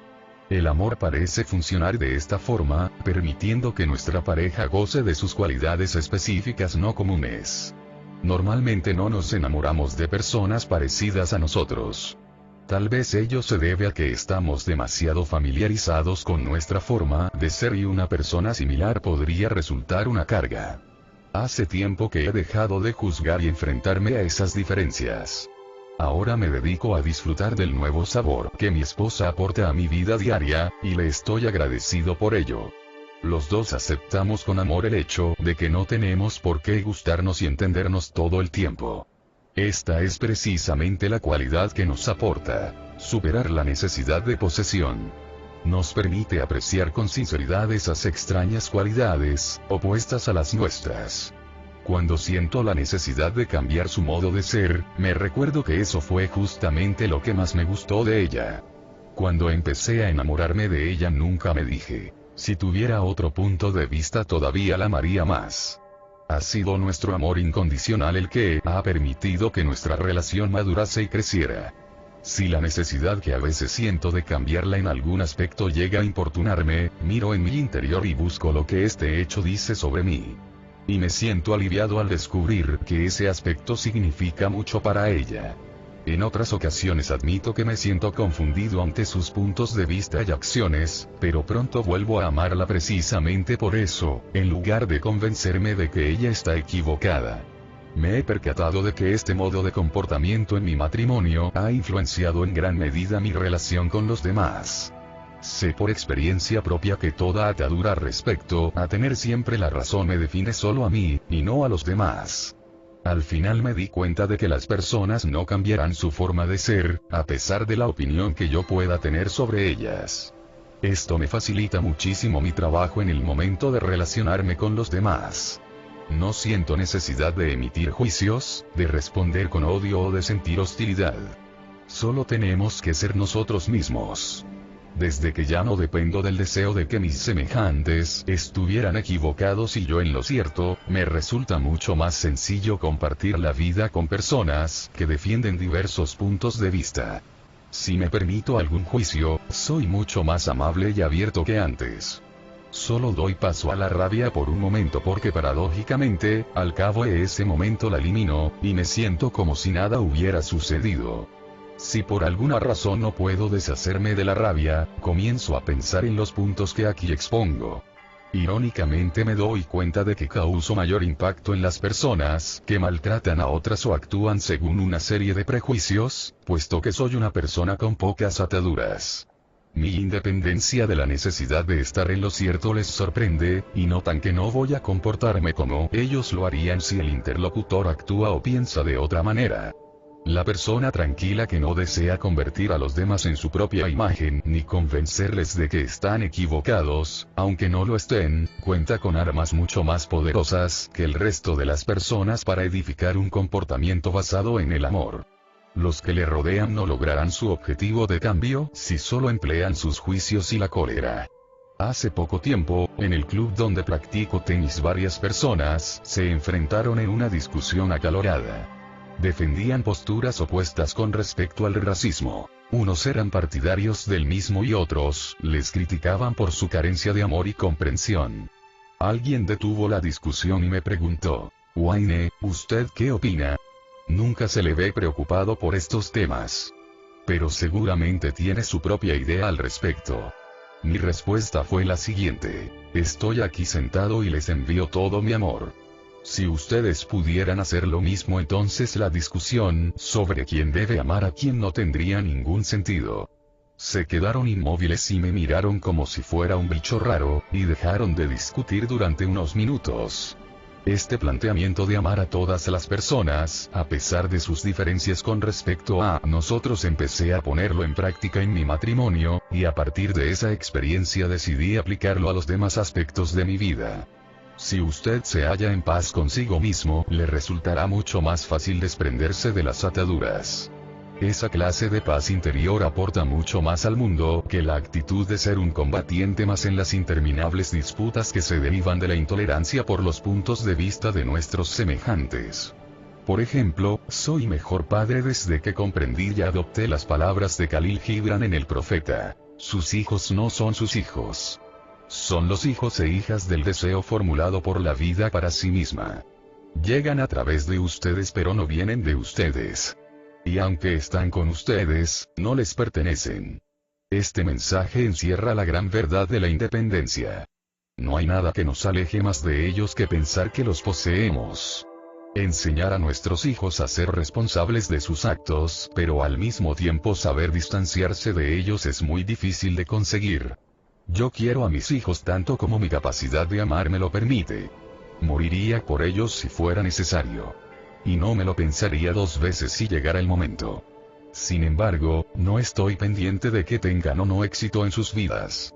El amor parece funcionar de esta forma, permitiendo que nuestra pareja goce de sus cualidades específicas no comunes. Normalmente no nos enamoramos de personas parecidas a nosotros. Tal vez ello se debe a que estamos demasiado familiarizados con nuestra forma de ser y una persona similar podría resultar una carga. Hace tiempo que he dejado de juzgar y enfrentarme a esas diferencias. Ahora me dedico a disfrutar del nuevo sabor que mi esposa aporta a mi vida diaria, y le estoy agradecido por ello. Los dos aceptamos con amor el hecho de que no tenemos por qué gustarnos y entendernos todo el tiempo. Esta es precisamente la cualidad que nos aporta superar la necesidad de posesión. Nos permite apreciar con sinceridad esas extrañas cualidades, opuestas a las nuestras. Cuando siento la necesidad de cambiar su modo de ser, me recuerdo que eso fue justamente lo que más me gustó de ella. Cuando empecé a enamorarme de ella nunca me dije, si tuviera otro punto de vista todavía la amaría más. Ha sido nuestro amor incondicional el que ha permitido que nuestra relación madurase y creciera. Si la necesidad que a veces siento de cambiarla en algún aspecto llega a importunarme, miro en mi interior y busco lo que este hecho dice sobre mí. Y me siento aliviado al descubrir que ese aspecto significa mucho para ella. En otras ocasiones admito que me siento confundido ante sus puntos de vista y acciones, pero pronto vuelvo a amarla precisamente por eso, en lugar de convencerme de que ella está equivocada. Me he percatado de que este modo de comportamiento en mi matrimonio ha influenciado en gran medida mi relación con los demás. Sé por experiencia propia que toda atadura respecto a tener siempre la razón me define solo a mí, y no a los demás. Al final me di cuenta de que las personas no cambiarán su forma de ser, a pesar de la opinión que yo pueda tener sobre ellas. Esto me facilita muchísimo mi trabajo en el momento de relacionarme con los demás. No siento necesidad de emitir juicios, de responder con odio o de sentir hostilidad. Solo tenemos que ser nosotros mismos. Desde que ya no dependo del deseo de que mis semejantes estuvieran equivocados y yo en lo cierto, me resulta mucho más sencillo compartir la vida con personas que defienden diversos puntos de vista. Si me permito algún juicio, soy mucho más amable y abierto que antes. Solo doy paso a la rabia por un momento porque paradójicamente, al cabo de ese momento la elimino, y me siento como si nada hubiera sucedido. Si por alguna razón no puedo deshacerme de la rabia, comienzo a pensar en los puntos que aquí expongo. Irónicamente me doy cuenta de que causo mayor impacto en las personas que maltratan a otras o actúan según una serie de prejuicios, puesto que soy una persona con pocas ataduras. Mi independencia de la necesidad de estar en lo cierto les sorprende, y notan que no voy a comportarme como ellos lo harían si el interlocutor actúa o piensa de otra manera. La persona tranquila que no desea convertir a los demás en su propia imagen ni convencerles de que están equivocados, aunque no lo estén, cuenta con armas mucho más poderosas que el resto de las personas para edificar un comportamiento basado en el amor. Los que le rodean no lograrán su objetivo de cambio si solo emplean sus juicios y la cólera. Hace poco tiempo, en el club donde practico tenis varias personas se enfrentaron en una discusión acalorada. Defendían posturas opuestas con respecto al racismo. Unos eran partidarios del mismo y otros les criticaban por su carencia de amor y comprensión. Alguien detuvo la discusión y me preguntó, Wayne, ¿usted qué opina? Nunca se le ve preocupado por estos temas. Pero seguramente tiene su propia idea al respecto. Mi respuesta fue la siguiente: estoy aquí sentado y les envío todo mi amor. Si ustedes pudieran hacer lo mismo, entonces la discusión sobre quién debe amar a quién no tendría ningún sentido. Se quedaron inmóviles y me miraron como si fuera un bicho raro, y dejaron de discutir durante unos minutos. Este planteamiento de amar a todas las personas, a pesar de sus diferencias con respecto a nosotros, empecé a ponerlo en práctica en mi matrimonio, y a partir de esa experiencia decidí aplicarlo a los demás aspectos de mi vida. Si usted se halla en paz consigo mismo, le resultará mucho más fácil desprenderse de las ataduras. Esa clase de paz interior aporta mucho más al mundo que la actitud de ser un combatiente más en las interminables disputas que se derivan de la intolerancia por los puntos de vista de nuestros semejantes. Por ejemplo, soy mejor padre desde que comprendí y adopté las palabras de Khalil Gibran en El Profeta. Sus hijos no son sus hijos. Son los hijos e hijas del deseo formulado por la vida para sí misma. Llegan a través de ustedes pero no vienen de ustedes. Y aunque están con ustedes, no les pertenecen. Este mensaje encierra la gran verdad de la independencia. No hay nada que nos aleje más de ellos que pensar que los poseemos. Enseñar a nuestros hijos a ser responsables de sus actos, pero al mismo tiempo saber distanciarse de ellos es muy difícil de conseguir. Yo quiero a mis hijos tanto como mi capacidad de amar me lo permite. Moriría por ellos si fuera necesario. Y no me lo pensaría dos veces si llegara el momento. Sin embargo, no estoy pendiente de que tengan o no éxito en sus vidas.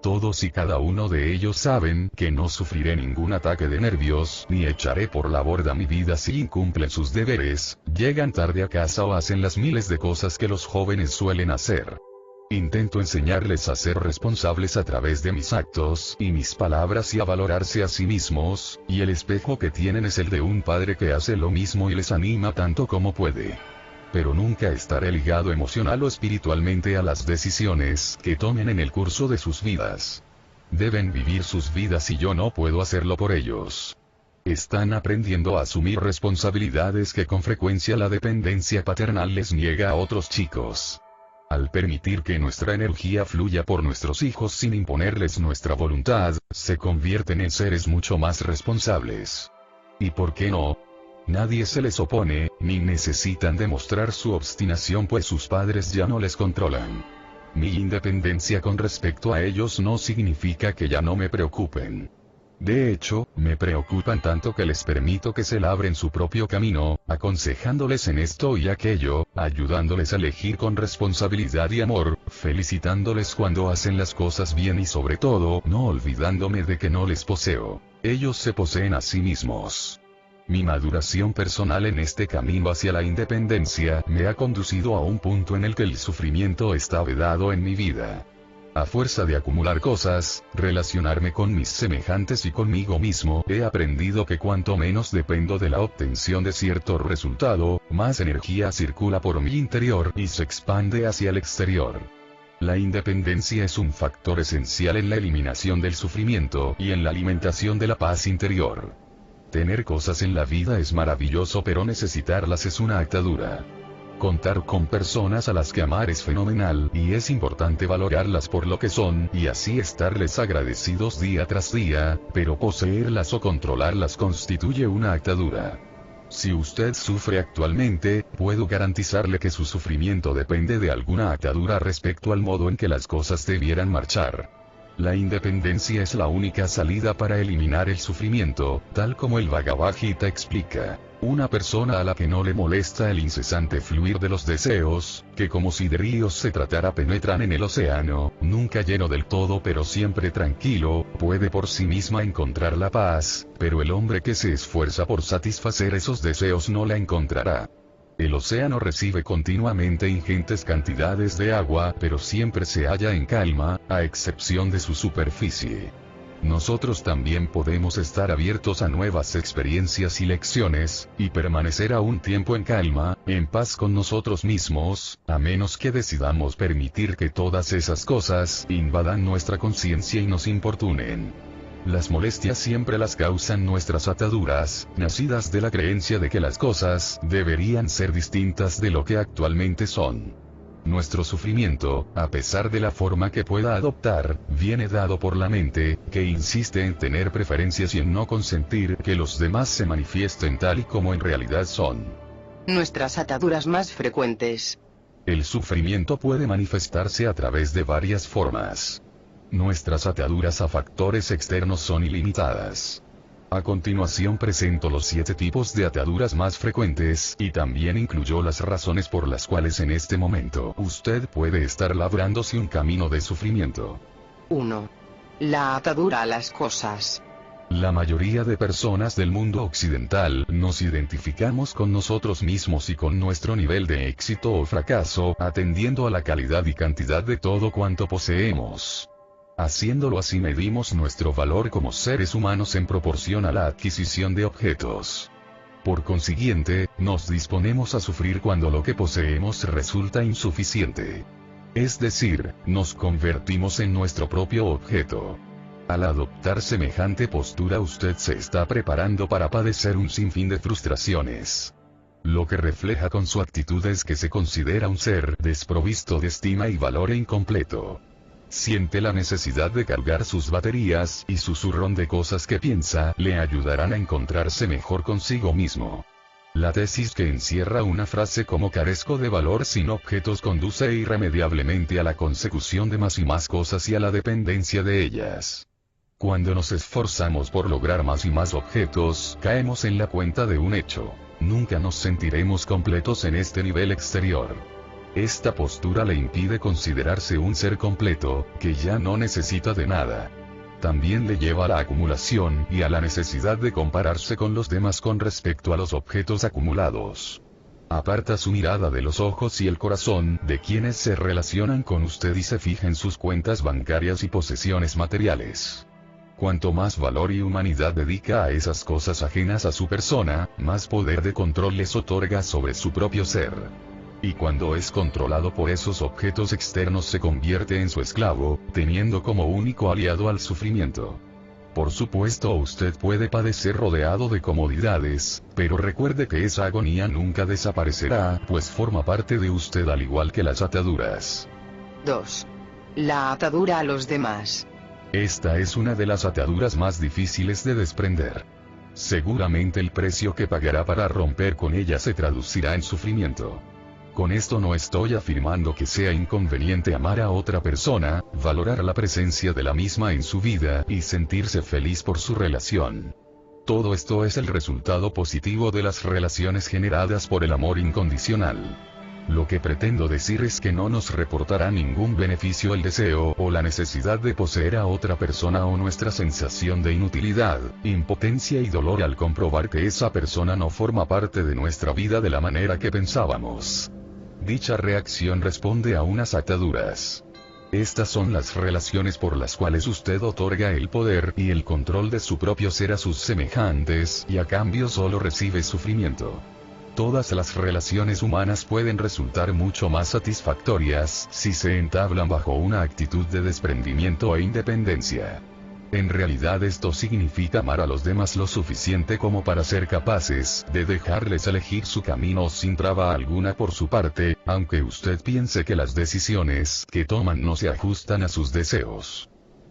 Todos y cada uno de ellos saben que no sufriré ningún ataque de nervios, ni echaré por la borda mi vida si incumplen sus deberes, llegan tarde a casa o hacen las miles de cosas que los jóvenes suelen hacer. Intento enseñarles a ser responsables a través de mis actos y mis palabras y a valorarse a sí mismos, y el espejo que tienen es el de un padre que hace lo mismo y les anima tanto como puede. Pero nunca estaré ligado emocional o espiritualmente a las decisiones que tomen en el curso de sus vidas. Deben vivir sus vidas y yo no puedo hacerlo por ellos. Están aprendiendo a asumir responsabilidades que con frecuencia la dependencia paternal les niega a otros chicos. Al permitir que nuestra energía fluya por nuestros hijos sin imponerles nuestra voluntad, se convierten en seres mucho más responsables. ¿Y por qué no? Nadie se les opone, ni necesitan demostrar su obstinación pues sus padres ya no les controlan. Mi independencia con respecto a ellos no significa que ya no me preocupen. De hecho, me preocupan tanto que les permito que se labren su propio camino, aconsejándoles en esto y aquello, ayudándoles a elegir con responsabilidad y amor, felicitándoles cuando hacen las cosas bien y sobre todo, no olvidándome de que no les poseo. Ellos se poseen a sí mismos. Mi maduración personal en este camino hacia la independencia me ha conducido a un punto en el que el sufrimiento está vedado en mi vida. A fuerza de acumular cosas, relacionarme con mis semejantes y conmigo mismo, he aprendido que cuanto menos dependo de la obtención de cierto resultado, más energía circula por mi interior y se expande hacia el exterior. La independencia es un factor esencial en la eliminación del sufrimiento y en la alimentación de la paz interior. Tener cosas en la vida es maravilloso pero necesitarlas es una atadura. Contar con personas a las que amar es fenomenal y es importante valorarlas por lo que son y así estarles agradecidos día tras día, pero poseerlas o controlarlas constituye una atadura. Si usted sufre actualmente, puedo garantizarle que su sufrimiento depende de alguna atadura respecto al modo en que las cosas debieran marchar. La independencia es la única salida para eliminar el sufrimiento, tal como el Bhagavad Gita explica. Una persona a la que no le molesta el incesante fluir de los deseos, que como si de ríos se tratara penetran en el océano, nunca lleno del todo pero siempre tranquilo, puede por sí misma encontrar la paz, pero el hombre que se esfuerza por satisfacer esos deseos no la encontrará. El océano recibe continuamente ingentes cantidades de agua, pero siempre se halla en calma, a excepción de su superficie. Nosotros también podemos estar abiertos a nuevas experiencias y lecciones, y permanecer a un tiempo en calma, en paz con nosotros mismos, a menos que decidamos permitir que todas esas cosas invadan nuestra conciencia y nos importunen. Las molestias siempre las causan nuestras ataduras, nacidas de la creencia de que las cosas deberían ser distintas de lo que actualmente son. Nuestro sufrimiento, a pesar de la forma que pueda adoptar, viene dado por la mente, que insiste en tener preferencias y en no consentir que los demás se manifiesten tal y como en realidad son. Nuestras ataduras más frecuentes. El sufrimiento puede manifestarse a través de varias formas. Nuestras ataduras a factores externos son ilimitadas. A continuación presento los 7 tipos de ataduras más frecuentes, y también incluyo las razones por las cuales en este momento usted puede estar labrándose un camino de sufrimiento. 1. La atadura a las cosas. La mayoría de personas del mundo occidental nos identificamos con nosotros mismos y con nuestro nivel de éxito o fracaso, atendiendo a la calidad y cantidad de todo cuanto poseemos. Haciéndolo así medimos nuestro valor como seres humanos en proporción a la adquisición de objetos. Por consiguiente, nos disponemos a sufrir cuando lo que poseemos resulta insuficiente. Es decir, nos convertimos en nuestro propio objeto. Al adoptar semejante postura usted se está preparando para padecer un sinfín de frustraciones. Lo que refleja con su actitud es que se considera un ser desprovisto de estima y valor e incompleto. Siente la necesidad de cargar sus baterías, y su zurrón de cosas que piensa le ayudarán a encontrarse mejor consigo mismo. La tesis que encierra una frase como carezco de valor sin objetos conduce irremediablemente a la consecución de más y más cosas y a la dependencia de ellas. Cuando nos esforzamos por lograr más y más objetos, caemos en la cuenta de un hecho: nunca nos sentiremos completos en este nivel exterior. Esta postura le impide considerarse un ser completo, que ya no necesita de nada. También le lleva a la acumulación y a la necesidad de compararse con los demás con respecto a los objetos acumulados. Aparta su mirada de los ojos y el corazón de quienes se relacionan con usted y se fija en sus cuentas bancarias y posesiones materiales. Cuanto más valor y humanidad dedica a esas cosas ajenas a su persona, más poder de control les otorga sobre su propio ser. Y cuando es controlado por esos objetos externos se convierte en su esclavo, teniendo como único aliado al sufrimiento. Por supuesto usted puede padecer rodeado de comodidades, pero recuerde que esa agonía nunca desaparecerá, pues forma parte de usted al igual que las ataduras. 2. La atadura a los demás. Esta es una de las ataduras más difíciles de desprender. Seguramente el precio que pagará para romper con ella se traducirá en sufrimiento. Con esto no estoy afirmando que sea inconveniente amar a otra persona, valorar la presencia de la misma en su vida y sentirse feliz por su relación. Todo esto es el resultado positivo de las relaciones generadas por el amor incondicional. Lo que pretendo decir es que no nos reportará ningún beneficio el deseo o la necesidad de poseer a otra persona o nuestra sensación de inutilidad, impotencia y dolor al comprobar que esa persona no forma parte de nuestra vida de la manera que pensábamos. Dicha reacción responde a unas ataduras. Estas son las relaciones por las cuales usted otorga el poder y el control de su propio ser a sus semejantes, y a cambio solo recibe sufrimiento. Todas las relaciones humanas pueden resultar mucho más satisfactorias si se entablan bajo una actitud de desprendimiento e independencia. En realidad esto significa amar a los demás lo suficiente como para ser capaces de dejarles elegir su camino sin traba alguna por su parte, aunque usted piense que las decisiones que toman no se ajustan a sus deseos.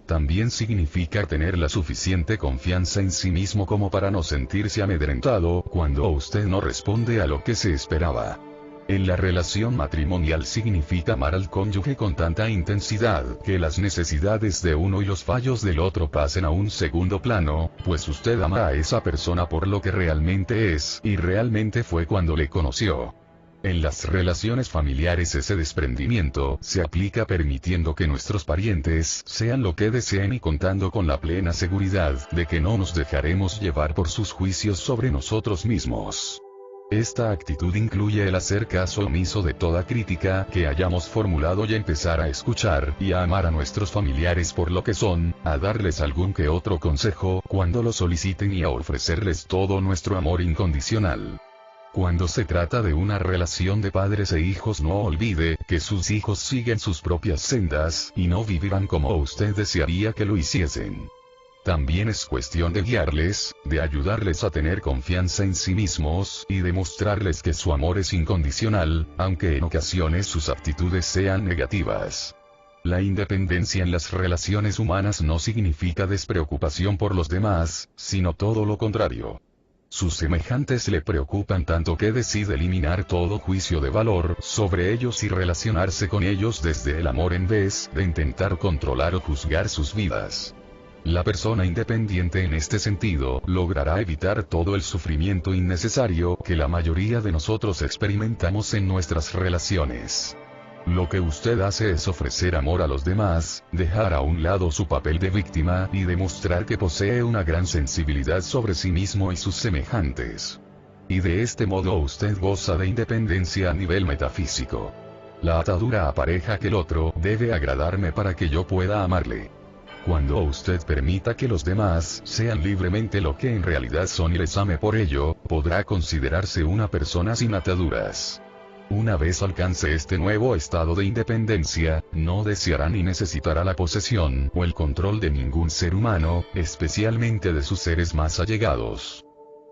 También significa tener la suficiente confianza en sí mismo como para no sentirse amedrentado cuando usted no responde a lo que se esperaba. En la relación matrimonial significa amar al cónyuge con tanta intensidad que las necesidades de uno y los fallos del otro pasen a un segundo plano, pues usted ama a esa persona por lo que realmente es y realmente fue cuando le conoció. En las relaciones familiares ese desprendimiento se aplica permitiendo que nuestros parientes sean lo que deseen y contando con la plena seguridad de que no nos dejaremos llevar por sus juicios sobre nosotros mismos. Esta actitud incluye el hacer caso omiso de toda crítica que hayamos formulado y empezar a escuchar y a amar a nuestros familiares por lo que son, a darles algún que otro consejo cuando lo soliciten y a ofrecerles todo nuestro amor incondicional. Cuando se trata de una relación de padres e hijos, no olvide que sus hijos siguen sus propias sendas y no vivirán como usted desearía que lo hiciesen. También es cuestión de guiarles, de ayudarles a tener confianza en sí mismos y de mostrarles que su amor es incondicional, aunque en ocasiones sus actitudes sean negativas. La independencia en las relaciones humanas no significa despreocupación por los demás, sino todo lo contrario. Sus semejantes le preocupan tanto que decide eliminar todo juicio de valor sobre ellos y relacionarse con ellos desde el amor en vez de intentar controlar o juzgar sus vidas. La persona independiente en este sentido logrará evitar todo el sufrimiento innecesario que la mayoría de nosotros experimentamos en nuestras relaciones. Lo que usted hace es ofrecer amor a los demás, dejar a un lado su papel de víctima y demostrar que posee una gran sensibilidad sobre sí mismo y sus semejantes. Y de este modo usted goza de independencia a nivel metafísico. La atadura apareja que el otro debe agradarme para que yo pueda amarle. Cuando usted permita que los demás sean libremente lo que en realidad son y les ame por ello, podrá considerarse una persona sin ataduras. Una vez alcance este nuevo estado de independencia, no deseará ni necesitará la posesión o el control de ningún ser humano, especialmente de sus seres más allegados.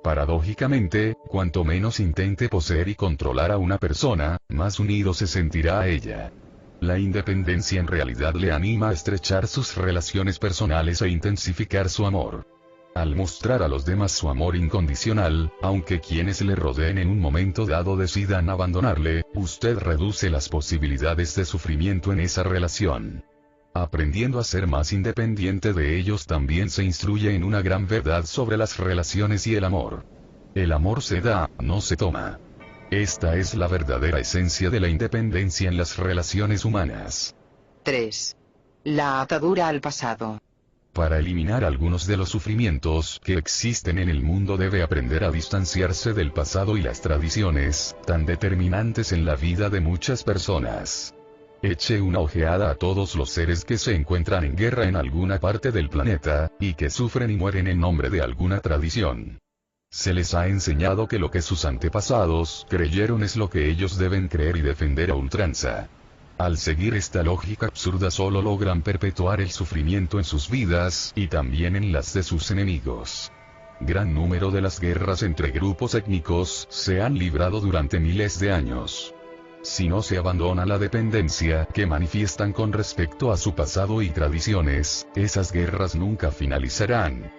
Paradójicamente, cuanto menos intente poseer y controlar a una persona, más unido se sentirá a ella. La independencia en realidad le anima a estrechar sus relaciones personales e intensificar su amor. Al mostrar a los demás su amor incondicional, aunque quienes le rodeen en un momento dado decidan abandonarle, usted reduce las posibilidades de sufrimiento en esa relación. Aprendiendo a ser más independiente de ellos también se instruye en una gran verdad sobre las relaciones y el amor. El amor se da, no se toma. Esta es la verdadera esencia de la independencia en las relaciones humanas. 3. La atadura al pasado. Para eliminar algunos de los sufrimientos que existen en el mundo debe aprender a distanciarse del pasado y las tradiciones, tan determinantes en la vida de muchas personas. Eche una ojeada a todos los seres que se encuentran en guerra en alguna parte del planeta, y que sufren y mueren en nombre de alguna tradición. Se les ha enseñado que lo que sus antepasados creyeron es lo que ellos deben creer y defender a ultranza. Al seguir esta lógica absurda solo logran perpetuar el sufrimiento en sus vidas y también en las de sus enemigos. Gran número de las guerras entre grupos étnicos se han librado durante miles de años. Si no se abandona la dependencia que manifiestan con respecto a su pasado y tradiciones, esas guerras nunca finalizarán.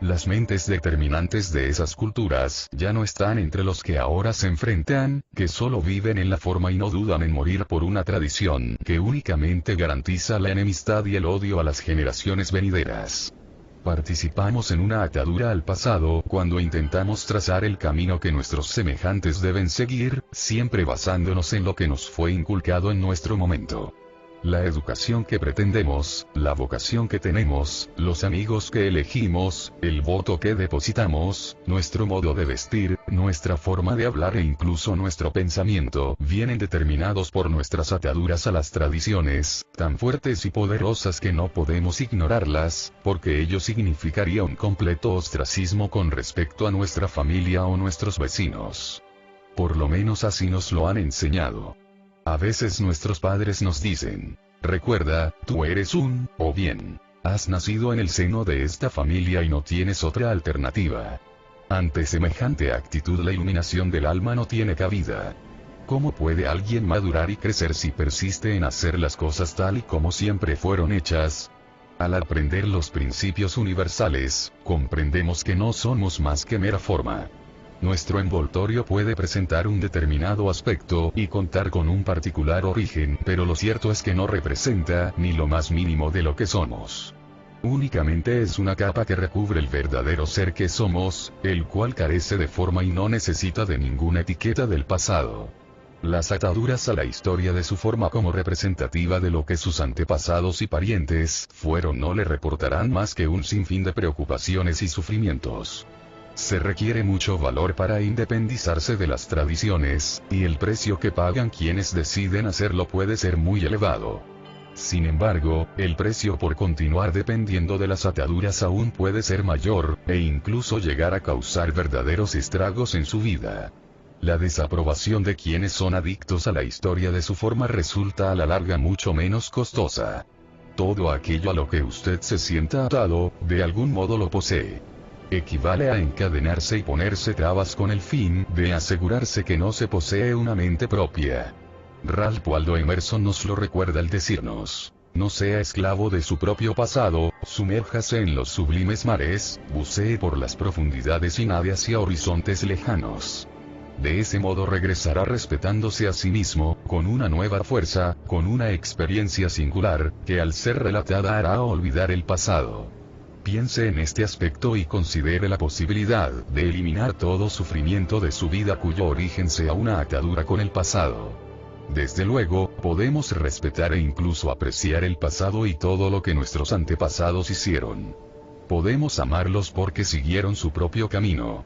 Las mentes determinantes de esas culturas ya no están entre los que ahora se enfrentan, que solo viven en la forma y no dudan en morir por una tradición que únicamente garantiza la enemistad y el odio a las generaciones venideras. Participamos en una atadura al pasado cuando intentamos trazar el camino que nuestros semejantes deben seguir, siempre basándonos en lo que nos fue inculcado en nuestro momento. La educación que pretendemos, la vocación que tenemos, los amigos que elegimos, el voto que depositamos, nuestro modo de vestir, nuestra forma de hablar e incluso nuestro pensamiento, vienen determinados por nuestras ataduras a las tradiciones, tan fuertes y poderosas que no podemos ignorarlas, porque ello significaría un completo ostracismo con respecto a nuestra familia o nuestros vecinos. Por lo menos así nos lo han enseñado. A veces nuestros padres nos dicen, recuerda, tú eres o bien, has nacido en el seno de esta familia y no tienes otra alternativa. Ante semejante actitud la iluminación del alma no tiene cabida. ¿Cómo puede alguien madurar y crecer si persiste en hacer las cosas tal y como siempre fueron hechas? Al aprender los principios universales, comprendemos que no somos más que mera forma. Nuestro envoltorio puede presentar un determinado aspecto y contar con un particular origen, pero lo cierto es que no representa ni lo más mínimo de lo que somos. Únicamente es una capa que recubre el verdadero ser que somos, el cual carece de forma y no necesita de ninguna etiqueta del pasado. Las ataduras a la historia de su forma como representativa de lo que sus antepasados y parientes fueron no le reportarán más que un sinfín de preocupaciones y sufrimientos. Se requiere mucho valor para independizarse de las tradiciones, y el precio que pagan quienes deciden hacerlo puede ser muy elevado. Sin embargo, el precio por continuar dependiendo de las ataduras aún puede ser mayor, e incluso llegar a causar verdaderos estragos en su vida. La desaprobación de quienes son adictos a la historia de su forma resulta a la larga mucho menos costosa. Todo aquello a lo que usted se sienta atado, de algún modo lo posee. Equivale a encadenarse y ponerse trabas con el fin de asegurarse que no se posee una mente propia. Ralph Waldo Emerson nos lo recuerda al decirnos, no sea esclavo de su propio pasado, sumérjase en los sublimes mares, bucee por las profundidades y nade hacia horizontes lejanos. De ese modo regresará respetándose a sí mismo, con una nueva fuerza, con una experiencia singular, que al ser relatada hará olvidar el pasado. Piense en este aspecto y considere la posibilidad de eliminar todo sufrimiento de su vida cuyo origen sea una atadura con el pasado. Desde luego, podemos respetar e incluso apreciar el pasado y todo lo que nuestros antepasados hicieron. Podemos amarlos porque siguieron su propio camino.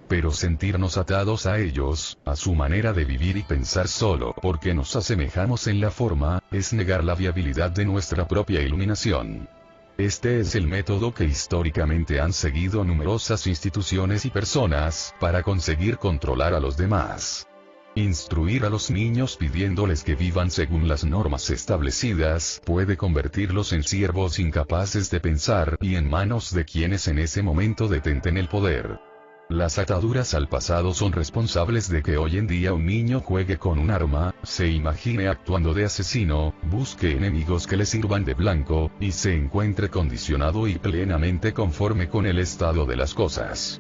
Pero sentirnos atados a ellos, a su manera de vivir y pensar solo porque nos asemejamos en la forma, es negar la viabilidad de nuestra propia iluminación. Este es el método que históricamente han seguido numerosas instituciones y personas para conseguir controlar a los demás. Instruir a los niños pidiéndoles que vivan según las normas establecidas puede convertirlos en siervos incapaces de pensar y en manos de quienes en ese momento detenten el poder. Las ataduras al pasado son responsables de que hoy en día un niño juegue con un arma, se imagine actuando de asesino, busque enemigos que le sirvan de blanco, y se encuentre condicionado y plenamente conforme con el estado de las cosas.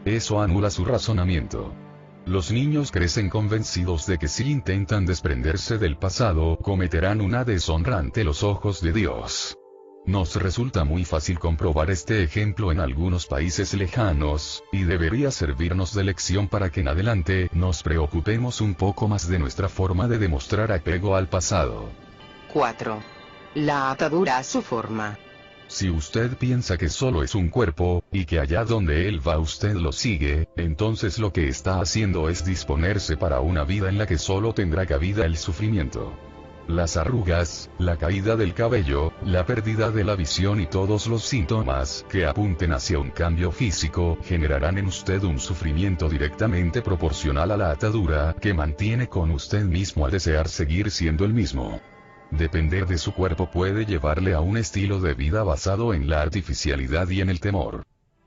Eso anula su razonamiento. Los niños crecen convencidos de que si intentan desprenderse del pasado, cometerán una deshonra ante los ojos de Dios. Nos resulta muy fácil comprobar este ejemplo en algunos países lejanos, y debería servirnos de lección para que en adelante nos preocupemos un poco más de nuestra forma de demostrar apego al pasado. 4. La atadura a su forma. Si usted piensa que solo es un cuerpo, y que allá donde él va usted lo sigue, entonces lo que está haciendo es disponerse para una vida en la que solo tendrá cabida el sufrimiento. Las arrugas, la caída del cabello, la pérdida de la visión y todos los síntomas que apunten hacia un cambio físico generarán en usted un sufrimiento directamente proporcional a la atadura que mantiene con usted mismo al desear seguir siendo el mismo. Depender de su cuerpo puede llevarle a un estilo de vida basado en la artificialidad y en el temor.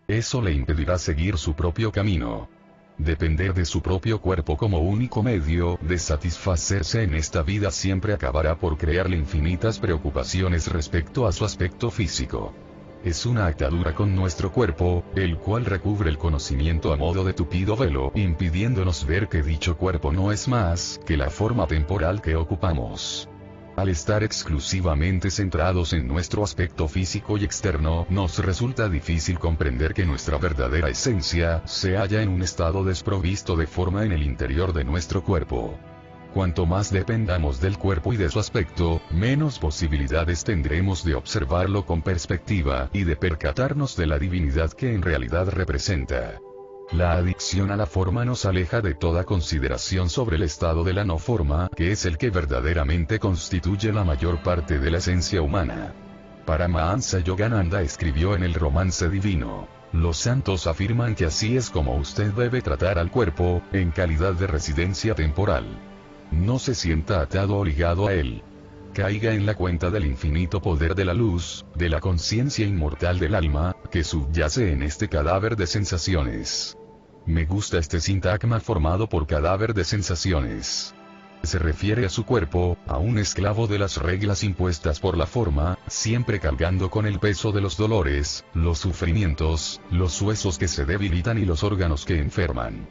Eso le impedirá seguir su propio camino. Depender de su propio cuerpo como único medio de satisfacerse en esta vida siempre acabará por crearle infinitas preocupaciones respecto a su aspecto físico. Es una atadura con nuestro cuerpo, el cual recubre el conocimiento a modo de tupido velo, impidiéndonos ver que dicho cuerpo no es más que la forma temporal que ocupamos. Al estar exclusivamente centrados en nuestro aspecto físico y externo, nos resulta difícil comprender que nuestra verdadera esencia se halla en un estado desprovisto de forma en el interior de nuestro cuerpo. Cuanto más dependamos del cuerpo y de su aspecto, menos posibilidades tendremos de observarlo con perspectiva y de percatarnos de la divinidad que en realidad representa. La adicción a la forma nos aleja de toda consideración sobre el estado de la no forma, que es el que verdaderamente constituye la mayor parte de la esencia humana. Paramahansa Yogananda escribió en el Romance Divino: los santos afirman que así es como usted debe tratar al cuerpo, en calidad de residencia temporal. No se sienta atado o ligado a él. Caiga en la cuenta del infinito poder de la luz, de la conciencia inmortal del alma, que subyace en este cadáver de sensaciones. Me gusta este sintagma formado por cadáver de sensaciones. Se refiere a su cuerpo, a un esclavo de las reglas impuestas por la forma, siempre cargando con el peso de los dolores, los sufrimientos, los huesos que se debilitan y los órganos que enferman.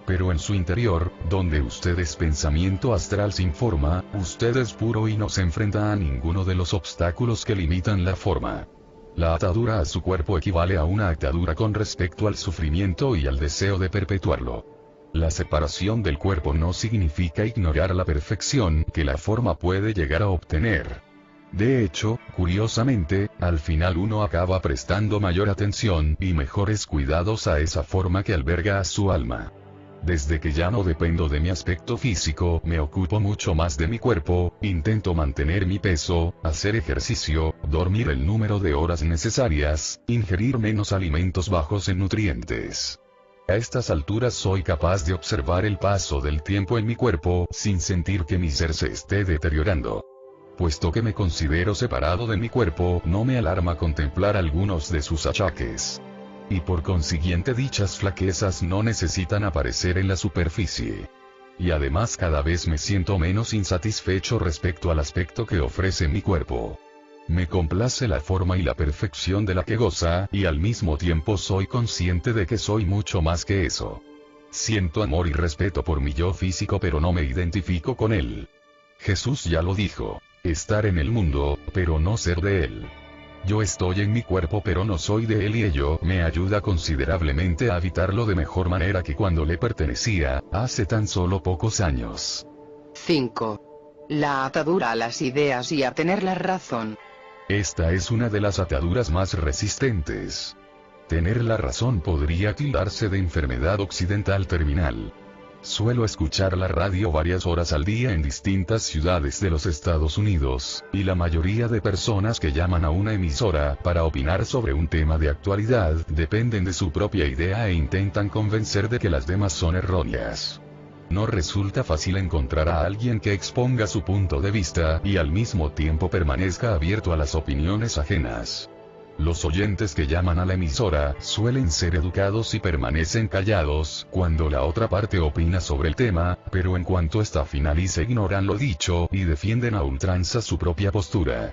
Pero en su interior, donde usted es pensamiento astral sin forma, usted es puro y no se enfrenta a ninguno de los obstáculos que limitan la forma. La atadura a su cuerpo equivale a una atadura con respecto al sufrimiento y al deseo de perpetuarlo. La separación del cuerpo no significa ignorar la perfección que la forma puede llegar a obtener. De hecho, curiosamente, al final uno acaba prestando mayor atención y mejores cuidados a esa forma que alberga a su alma. Desde que ya no dependo de mi aspecto físico, me ocupo mucho más de mi cuerpo, intento mantener mi peso, hacer ejercicio, dormir el número de horas necesarias, ingerir menos alimentos bajos en nutrientes. A estas alturas soy capaz de observar el paso del tiempo en mi cuerpo, sin sentir que mi ser se esté deteriorando. Puesto que me considero separado de mi cuerpo, no me alarma contemplar algunos de sus achaques. Y por consiguiente dichas flaquezas no necesitan aparecer en la superficie. Y además cada vez me siento menos insatisfecho respecto al aspecto que ofrece mi cuerpo. Me complace la forma y la perfección de la que goza, y al mismo tiempo soy consciente de que soy mucho más que eso. Siento amor y respeto por mi yo físico, pero no me identifico con él. Jesús ya lo dijo: estar en el mundo, pero no ser de él. Yo estoy en mi cuerpo pero no soy de él, y ello me ayuda considerablemente a habitarlo de mejor manera que cuando le pertenecía, hace tan solo pocos años. 5. La atadura a las ideas y a tener la razón. Esta es una de las ataduras más resistentes. Tener la razón podría tildarse de enfermedad occidental terminal. Suelo escuchar la radio varias horas al día en distintas ciudades de los Estados Unidos, y la mayoría de personas que llaman a una emisora para opinar sobre un tema de actualidad dependen de su propia idea e intentan convencer de que las demás son erróneas. No resulta fácil encontrar a alguien que exponga su punto de vista y al mismo tiempo permanezca abierto a las opiniones ajenas. Los oyentes que llaman a la emisora suelen ser educados y permanecen callados cuando la otra parte opina sobre el tema, pero en cuanto esta finalice ignoran lo dicho y defienden a ultranza su propia postura.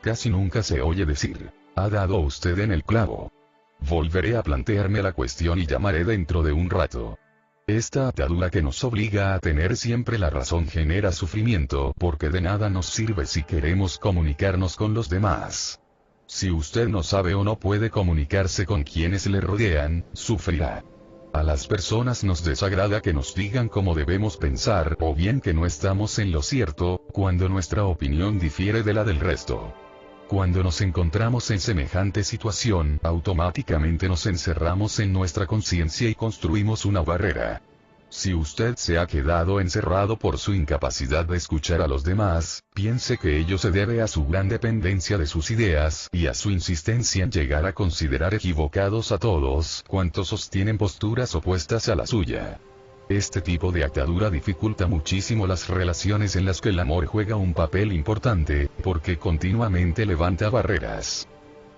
Casi nunca se oye decir, "Ha dado usted en el clavo. Volveré a plantearme la cuestión y llamaré dentro de un rato". Esta atadura que nos obliga a tener siempre la razón genera sufrimiento porque de nada nos sirve si queremos comunicarnos con los demás. Si usted no sabe o no puede comunicarse con quienes le rodean, sufrirá. A las personas nos desagrada que nos digan cómo debemos pensar o bien que no estamos en lo cierto, cuando nuestra opinión difiere de la del resto. Cuando nos encontramos en semejante situación, automáticamente nos encerramos en nuestra conciencia y construimos una barrera. Si usted se ha quedado encerrado por su incapacidad de escuchar a los demás, piense que ello se debe a su gran dependencia de sus ideas y a su insistencia en llegar a considerar equivocados a todos cuantos sostienen posturas opuestas a la suya. Este tipo de atadura dificulta muchísimo las relaciones en las que el amor juega un papel importante, porque continuamente levanta barreras.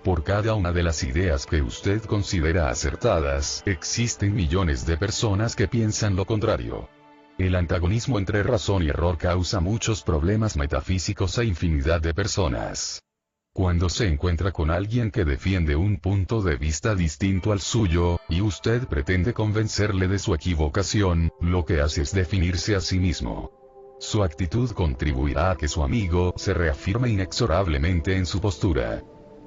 Por cada una de las ideas que usted considera acertadas, existen millones de personas que piensan lo contrario. El antagonismo entre razón y error causa muchos problemas metafísicos a infinidad de personas. Cuando se encuentra con alguien que defiende un punto de vista distinto al suyo, y usted pretende convencerle de su equivocación, lo que hace es definirse a sí mismo. Su actitud contribuirá a que su amigo se reafirme inexorablemente en su postura.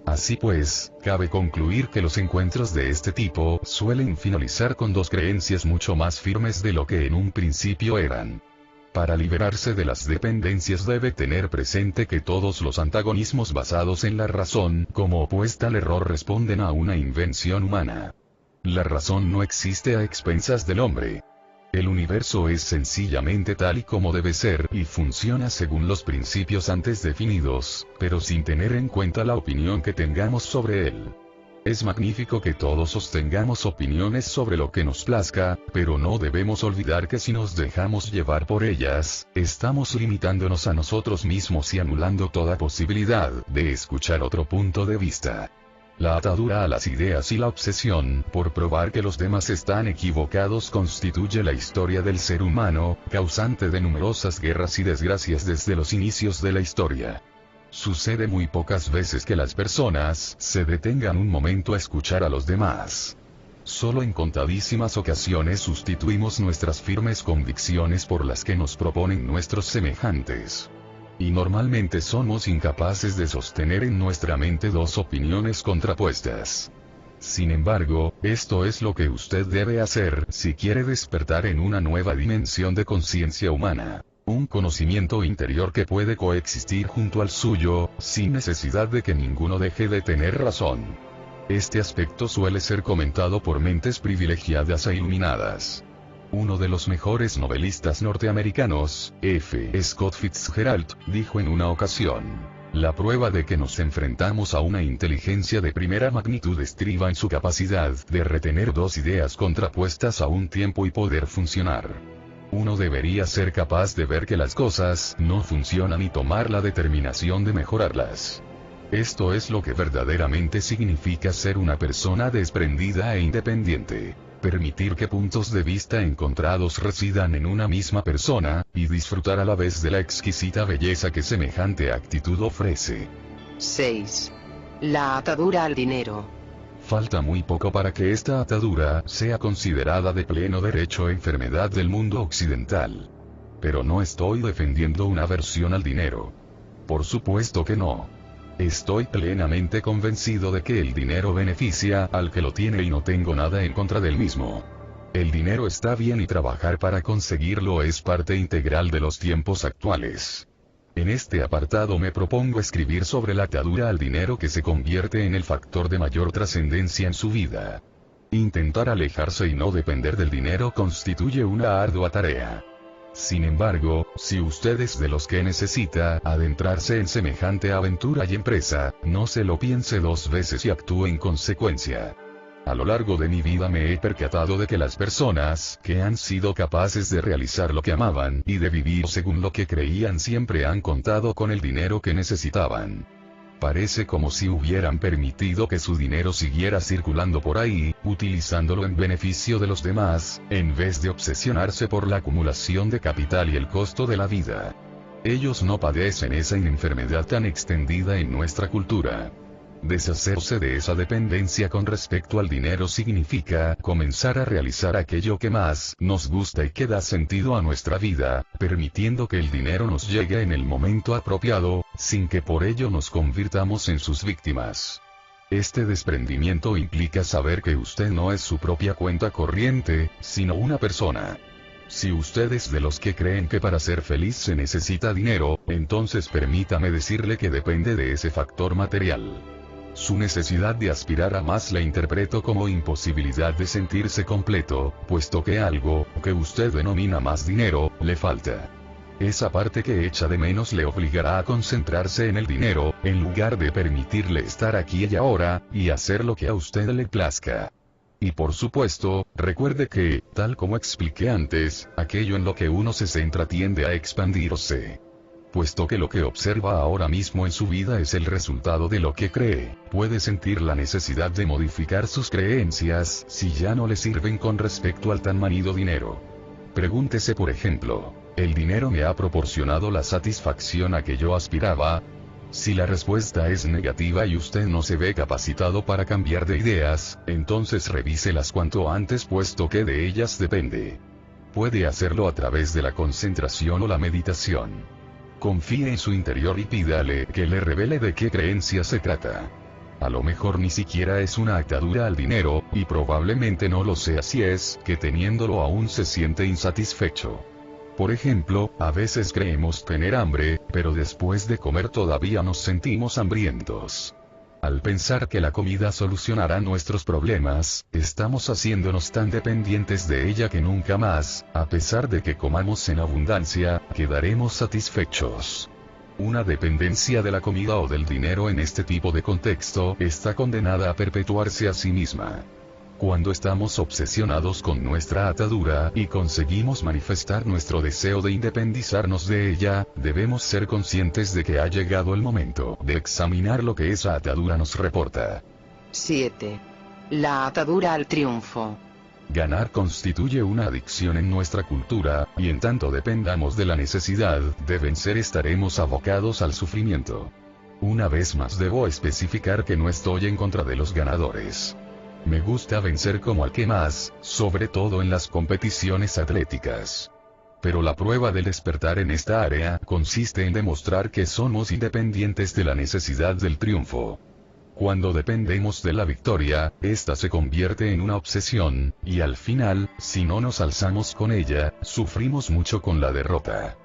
Así pues, cabe concluir que los encuentros de este tipo suelen finalizar con dos creencias mucho más firmes de lo que en un principio eran. Para liberarse de las dependencias debe tener presente que todos los antagonismos basados en la razón, como opuesta al error, responden a una invención humana. La razón no existe a expensas del hombre. El universo es sencillamente tal y como debe ser y funciona según los principios antes definidos, pero sin tener en cuenta la opinión que tengamos sobre él. Es magnífico que todos sostengamos opiniones sobre lo que nos plazca, pero no debemos olvidar que si nos dejamos llevar por ellas, estamos limitándonos a nosotros mismos y anulando toda posibilidad de escuchar otro punto de vista. La atadura a las ideas y la obsesión por probar que los demás están equivocados constituye la historia del ser humano, causante de numerosas guerras y desgracias desde los inicios de la historia. Sucede muy pocas veces que las personas se detengan un momento a escuchar a los demás. Solo en contadísimas ocasiones sustituimos nuestras firmes convicciones por las que nos proponen nuestros semejantes. Y normalmente somos incapaces de sostener en nuestra mente dos opiniones contrapuestas. Sin embargo, esto es lo que usted debe hacer si quiere despertar en una nueva dimensión de conciencia humana. Un conocimiento interior que puede coexistir junto al suyo, sin necesidad de que ninguno deje de tener razón. Este aspecto suele ser comentado por mentes privilegiadas e iluminadas. Uno de los mejores novelistas norteamericanos, F. Scott Fitzgerald, dijo en una ocasión: "La prueba de que nos enfrentamos a una inteligencia de primera magnitud estriba en su capacidad de retener dos ideas contrapuestas a un tiempo y poder funcionar. Uno debería ser capaz de ver que las cosas no funcionan y tomar la determinación de mejorarlas. Esto es lo que verdaderamente significa ser una persona desprendida e independiente. Permitir que puntos de vista encontrados residan en una misma persona, y disfrutar a la vez de la exquisita belleza que semejante actitud ofrece". 6. La atadura al dinero. Falta muy poco para que esta atadura sea considerada de pleno derecho enfermedad del mundo occidental. Pero no estoy defendiendo una aversión al dinero. Por supuesto que no. Estoy plenamente convencido de que el dinero beneficia al que lo tiene y no tengo nada en contra del mismo. El dinero está bien y trabajar para conseguirlo es parte integral de los tiempos actuales. En este apartado me propongo escribir sobre la atadura al dinero que se convierte en el factor de mayor trascendencia en su vida. Intentar alejarse y no depender del dinero constituye una ardua tarea. Sin embargo, si usted es de los que necesita adentrarse en semejante aventura y empresa, no se lo piense dos veces y actúe en consecuencia. A lo largo de mi vida me he percatado de que las personas que han sido capaces de realizar lo que amaban y de vivir según lo que creían siempre han contado con el dinero que necesitaban. Parece como si hubieran permitido que su dinero siguiera circulando por ahí, utilizándolo en beneficio de los demás, en vez de obsesionarse por la acumulación de capital y el costo de la vida. Ellos no padecen esa enfermedad tan extendida en nuestra cultura. Deshacerse de esa dependencia con respecto al dinero significa comenzar a realizar aquello que más nos gusta y que da sentido a nuestra vida, permitiendo que el dinero nos llegue en el momento apropiado, sin que por ello nos convirtamos en sus víctimas. Este desprendimiento implica saber que usted no es su propia cuenta corriente, sino una persona. Si usted es de los que creen que para ser feliz se necesita dinero, entonces permítame decirle que depende de ese factor material. Su necesidad de aspirar a más la interpreto como imposibilidad de sentirse completo, puesto que algo, que usted denomina más dinero, le falta. Esa parte que echa de menos le obligará a concentrarse en el dinero, en lugar de permitirle estar aquí y ahora, y hacer lo que a usted le plazca. Y por supuesto, recuerde que, tal como expliqué antes, aquello en lo que uno se centra tiende a expandirse. Puesto que lo que observa ahora mismo en su vida es el resultado de lo que cree, puede sentir la necesidad de modificar sus creencias si ya no le sirven con respecto al tan manido dinero. Pregúntese por ejemplo, ¿el dinero me ha proporcionado la satisfacción a que yo aspiraba? Si la respuesta es negativa y usted no se ve capacitado para cambiar de ideas, entonces revíselas cuanto antes puesto que de ellas depende. Puede hacerlo a través de la concentración o la meditación. Confíe en su interior y pídale que le revele de qué creencia se trata. A lo mejor ni siquiera es una atadura al dinero, y probablemente no lo sea si es que teniéndolo aún se siente insatisfecho. Por ejemplo, a veces creemos tener hambre, pero después de comer todavía nos sentimos hambrientos. Al pensar que la comida solucionará nuestros problemas, estamos haciéndonos tan dependientes de ella que nunca más, a pesar de que comamos en abundancia, quedaremos satisfechos. Una dependencia de la comida o del dinero en este tipo de contexto está condenada a perpetuarse a sí misma. Cuando estamos obsesionados con nuestra atadura y conseguimos manifestar nuestro deseo de independizarnos de ella, debemos ser conscientes de que ha llegado el momento de examinar lo que esa atadura nos reporta. 7. La atadura al triunfo. Ganar constituye una adicción en nuestra cultura, y en tanto dependamos de la necesidad de vencer estaremos abocados al sufrimiento. Una vez más debo especificar que no estoy en contra de los ganadores. Me gusta vencer como al que más, sobre todo en las competiciones atléticas. Pero la prueba del despertar en esta área consiste en demostrar que somos independientes de la necesidad del triunfo. Cuando dependemos de la victoria, esta se convierte en una obsesión, y al final, si no nos alzamos con ella, sufrimos mucho con la derrota.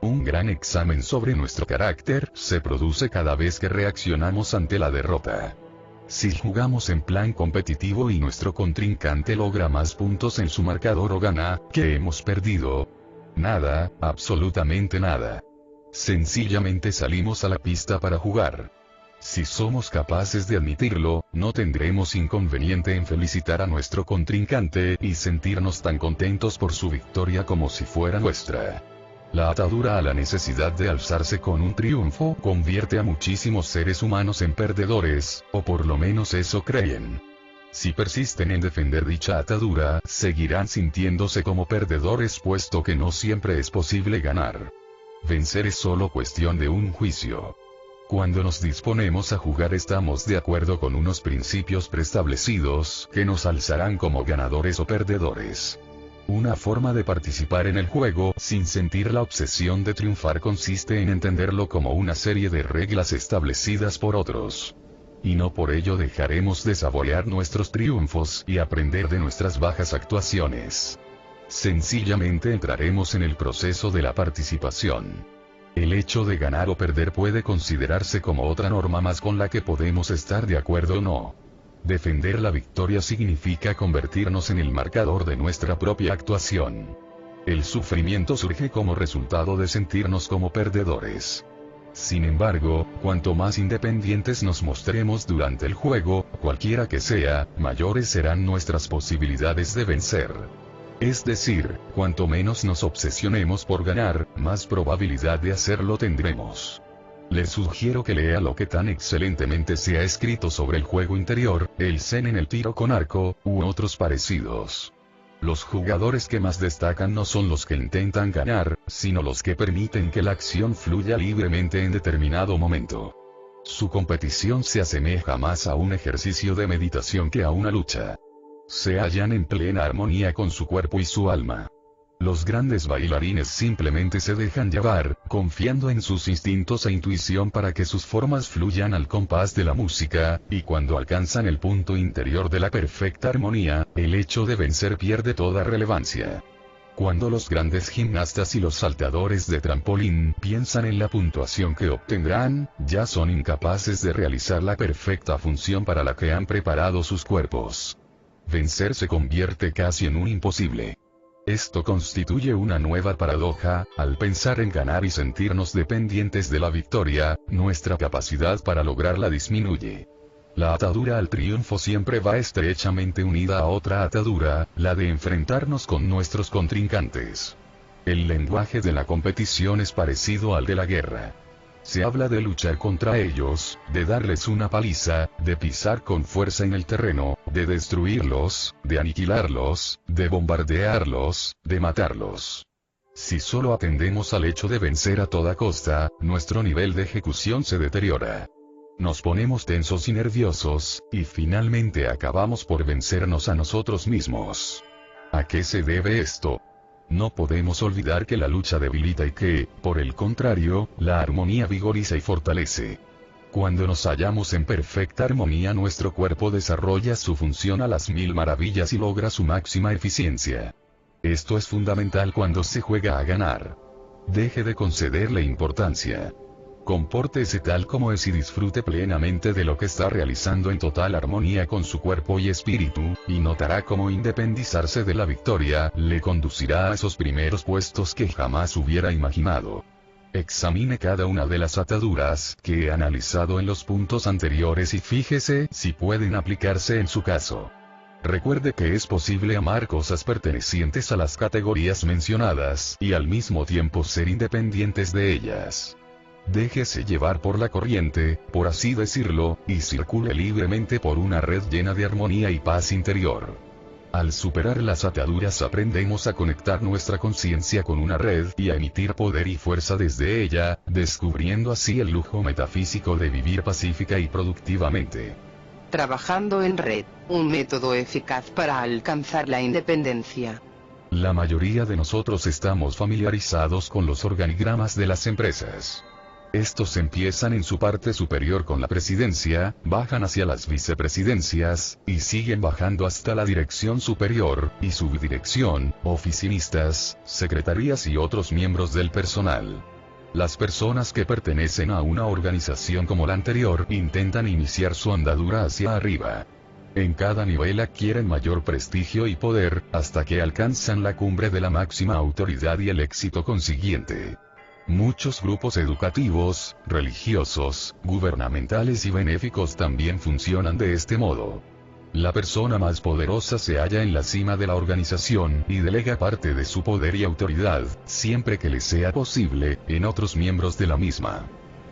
Un gran examen sobre nuestro carácter se produce cada vez que reaccionamos ante la derrota. Si jugamos en plan competitivo y nuestro contrincante logra más puntos en su marcador o gana, ¿qué hemos perdido? Nada, absolutamente nada. Sencillamente salimos a la pista para jugar. Si somos capaces de admitirlo, no tendremos inconveniente en felicitar a nuestro contrincante y sentirnos tan contentos por su victoria como si fuera nuestra. La atadura a la necesidad de alzarse con un triunfo convierte a muchísimos seres humanos en perdedores, o por lo menos eso creen. Si persisten en defender dicha atadura, seguirán sintiéndose como perdedores puesto que no siempre es posible ganar. Vencer es solo cuestión de un juicio. Cuando nos disponemos a jugar estamos de acuerdo con unos principios preestablecidos que nos alzarán como ganadores o perdedores. Una forma de participar en el juego sin sentir la obsesión de triunfar consiste en entenderlo como una serie de reglas establecidas por otros. Y no por ello dejaremos de saborear nuestros triunfos y aprender de nuestras bajas actuaciones. Sencillamente entraremos en el proceso de la participación. El hecho de ganar o perder puede considerarse como otra norma más con la que podemos estar de acuerdo o no. Defender la victoria significa convertirnos en el marcador de nuestra propia actuación. El sufrimiento surge como resultado de sentirnos como perdedores. Sin embargo, cuanto más independientes nos mostremos durante el juego, cualquiera que sea, mayores serán nuestras posibilidades de vencer. Es decir, cuanto menos nos obsesionemos por ganar, más probabilidad de hacerlo tendremos. Les sugiero que lea lo que tan excelentemente se ha escrito sobre el juego interior, el zen en el tiro con arco, u otros parecidos. Los jugadores que más destacan no son los que intentan ganar, sino los que permiten que la acción fluya libremente en determinado momento. Su competición se asemeja más a un ejercicio de meditación que a una lucha. Se hallan en plena armonía con su cuerpo y su alma. Los grandes bailarines simplemente se dejan llevar, confiando en sus instintos e intuición para que sus formas fluyan al compás de la música, y cuando alcanzan el punto interior de la perfecta armonía, el hecho de vencer pierde toda relevancia. Cuando los grandes gimnastas y los saltadores de trampolín piensan en la puntuación que obtendrán, ya son incapaces de realizar la perfecta función para la que han preparado sus cuerpos. Vencer se convierte casi en un imposible. Esto constituye una nueva paradoja. Al pensar en ganar y sentirnos dependientes de la victoria, nuestra capacidad para lograrla disminuye. La atadura al triunfo siempre va estrechamente unida a otra atadura, la de enfrentarnos con nuestros contrincantes. El lenguaje de la competición es parecido al de la guerra. Se habla de luchar contra ellos, de darles una paliza, de pisar con fuerza en el terreno, de destruirlos, de aniquilarlos, de bombardearlos, de matarlos. Si solo atendemos al hecho de vencer a toda costa, nuestro nivel de ejecución se deteriora. Nos ponemos tensos y nerviosos, y finalmente acabamos por vencernos a nosotros mismos. ¿A qué se debe esto? No podemos olvidar que la lucha debilita y que, por el contrario, la armonía vigoriza y fortalece. Cuando nos hallamos en perfecta armonía, nuestro cuerpo desarrolla su función a las mil maravillas y logra su máxima eficiencia. Esto es fundamental cuando se juega a ganar. Deje de concederle importancia. Compórtese tal como es y disfrute plenamente de lo que está realizando en total armonía con su cuerpo y espíritu, y notará cómo independizarse de la victoria le conducirá a esos primeros puestos que jamás hubiera imaginado. Examine cada una de las ataduras que he analizado en los puntos anteriores y fíjese si pueden aplicarse en su caso. Recuerde que es posible amar cosas pertenecientes a las categorías mencionadas y al mismo tiempo ser independientes de ellas. Déjese llevar por la corriente, por así decirlo, y circule libremente por una red llena de armonía y paz interior. Al superar las ataduras aprendemos a conectar nuestra conciencia con una red y a emitir poder y fuerza desde ella, descubriendo así el lujo metafísico de vivir pacífica y productivamente. Trabajando en red, un método eficaz para alcanzar la independencia. La mayoría de nosotros estamos familiarizados con los organigramas de las empresas. Estos empiezan en su parte superior con la presidencia, bajan hacia las vicepresidencias, y siguen bajando hasta la dirección superior, y subdirección, oficinistas, secretarías y otros miembros del personal. Las personas que pertenecen a una organización como la anterior intentan iniciar su andadura hacia arriba. En cada nivel adquieren mayor prestigio y poder, hasta que alcanzan la cumbre de la máxima autoridad y el éxito consiguiente. Muchos grupos educativos, religiosos, gubernamentales y benéficos también funcionan de este modo. La persona más poderosa se halla en la cima de la organización y delega parte de su poder y autoridad, siempre que le sea posible, en otros miembros de la misma.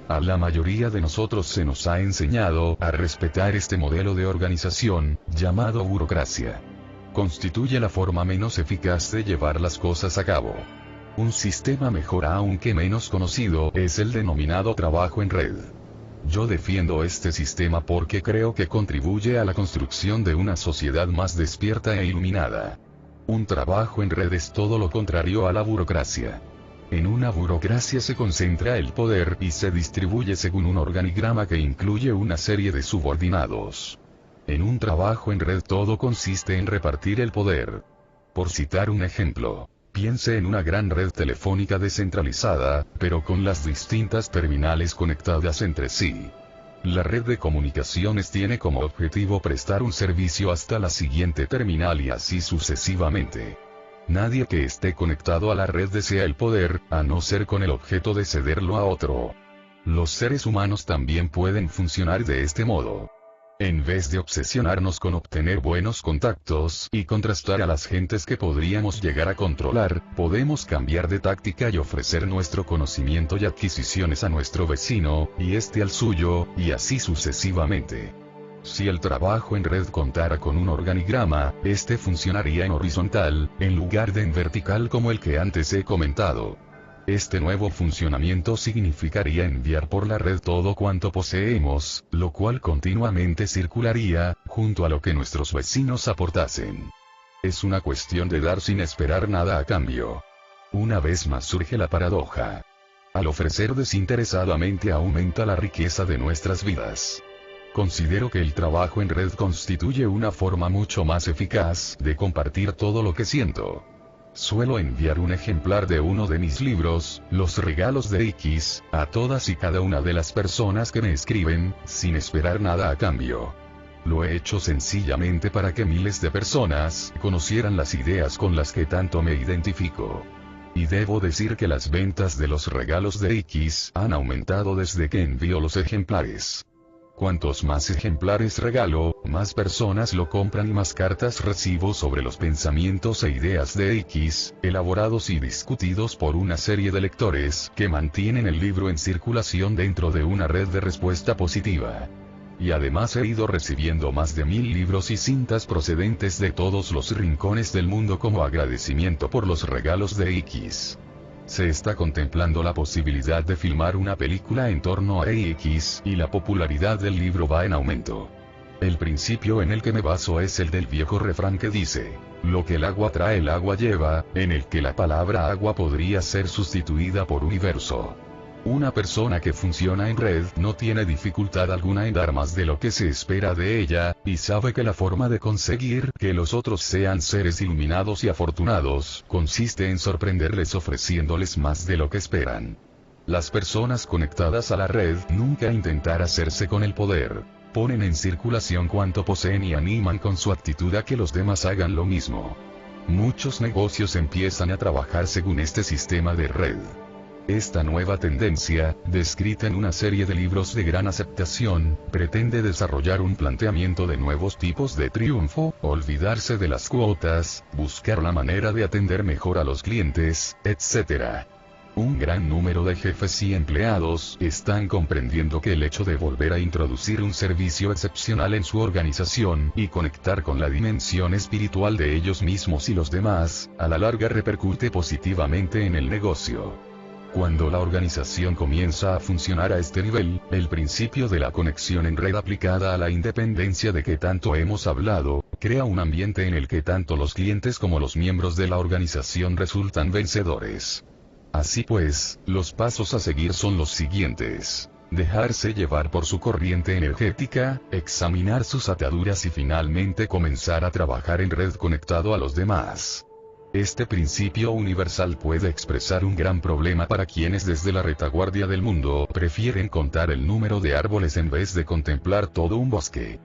A la mayoría de nosotros se nos ha enseñado a respetar este modelo de organización, llamado burocracia. Constituye la forma menos eficaz de llevar las cosas a cabo. Un sistema mejor aunque menos conocido es el denominado trabajo en red. Yo defiendo este sistema porque creo que contribuye a la construcción de una sociedad más despierta e iluminada. Un trabajo en red es todo lo contrario a la burocracia. En una burocracia se concentra el poder y se distribuye según un organigrama que incluye una serie de subordinados. En un trabajo en red todo consiste en repartir el poder. Por citar un ejemplo, piense en una gran red telefónica descentralizada, pero con las distintas terminales conectadas entre sí. La red de comunicaciones tiene como objetivo prestar un servicio hasta la siguiente terminal y así sucesivamente. Nadie que esté conectado a la red desea el poder, a no ser con el objeto de cederlo a otro. Los seres humanos también pueden funcionar de este modo. En vez de obsesionarnos con obtener buenos contactos y contrastar a las gentes que podríamos llegar a controlar, podemos cambiar de táctica y ofrecer nuestro conocimiento y adquisiciones a nuestro vecino, y este al suyo, y así sucesivamente. Si el trabajo en red contara con un organigrama, este funcionaría en horizontal, en lugar de en vertical como el que antes he comentado. Este nuevo funcionamiento significaría enviar por la red todo cuanto poseemos, lo cual continuamente circularía, junto a lo que nuestros vecinos aportasen. Es una cuestión de dar sin esperar nada a cambio. Una vez más surge la paradoja. Al ofrecer desinteresadamente aumenta la riqueza de nuestras vidas. Considero que el trabajo en red constituye una forma mucho más eficaz de compartir todo lo que siento. Suelo enviar un ejemplar de uno de mis libros, Los regalos de X, a todas y cada una de las personas que me escriben, sin esperar nada a cambio. Lo he hecho sencillamente para que miles de personas conocieran las ideas con las que tanto me identifico. Y debo decir que las ventas de los regalos de X han aumentado desde que envío los ejemplares. Cuantos más ejemplares regalo, más personas lo compran y más cartas recibo sobre los pensamientos e ideas de X, elaborados y discutidos por una serie de lectores que mantienen el libro en circulación dentro de una red de respuesta positiva. Y además he ido recibiendo más de 1000 libros y cintas procedentes de todos los rincones del mundo como agradecimiento por los regalos de X. Se está contemplando la posibilidad de filmar una película en torno a X, y la popularidad del libro va en aumento. El principio en el que me baso es el del viejo refrán que dice, lo que el agua trae el agua lleva, en el que la palabra agua podría ser sustituida por universo. Una persona que funciona en red no tiene dificultad alguna en dar más de lo que se espera de ella, y sabe que la forma de conseguir que los otros sean seres iluminados y afortunados, consiste en sorprenderles ofreciéndoles más de lo que esperan. Las personas conectadas a la red nunca intentan hacerse con el poder. Ponen en circulación cuanto poseen y animan con su actitud a que los demás hagan lo mismo. Muchos negocios empiezan a trabajar según este sistema de red. Esta nueva tendencia, descrita en una serie de libros de gran aceptación, pretende desarrollar un planteamiento de nuevos tipos de triunfo, olvidarse de las cuotas, buscar la manera de atender mejor a los clientes, etc. Un gran número de jefes y empleados están comprendiendo que el hecho de volver a introducir un servicio excepcional en su organización y conectar con la dimensión espiritual de ellos mismos y los demás, a la larga repercute positivamente en el negocio. Cuando la organización comienza a funcionar a este nivel, el principio de la conexión en red aplicada a la independencia de que tanto hemos hablado, crea un ambiente en el que tanto los clientes como los miembros de la organización resultan vencedores. Así pues, los pasos a seguir son los siguientes. Dejarse llevar por su corriente energética, examinar sus ataduras y finalmente comenzar a trabajar en red conectado a los demás. Este principio universal puede expresar un gran problema para quienes desde la retaguardia del mundo prefieren contar el número de árboles en vez de contemplar todo un bosque.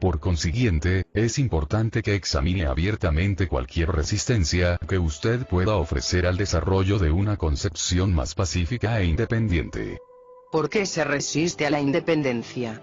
Por consiguiente, es importante que examine abiertamente cualquier resistencia que usted pueda ofrecer al desarrollo de una concepción más pacífica e independiente. ¿Por qué se resiste a la independencia?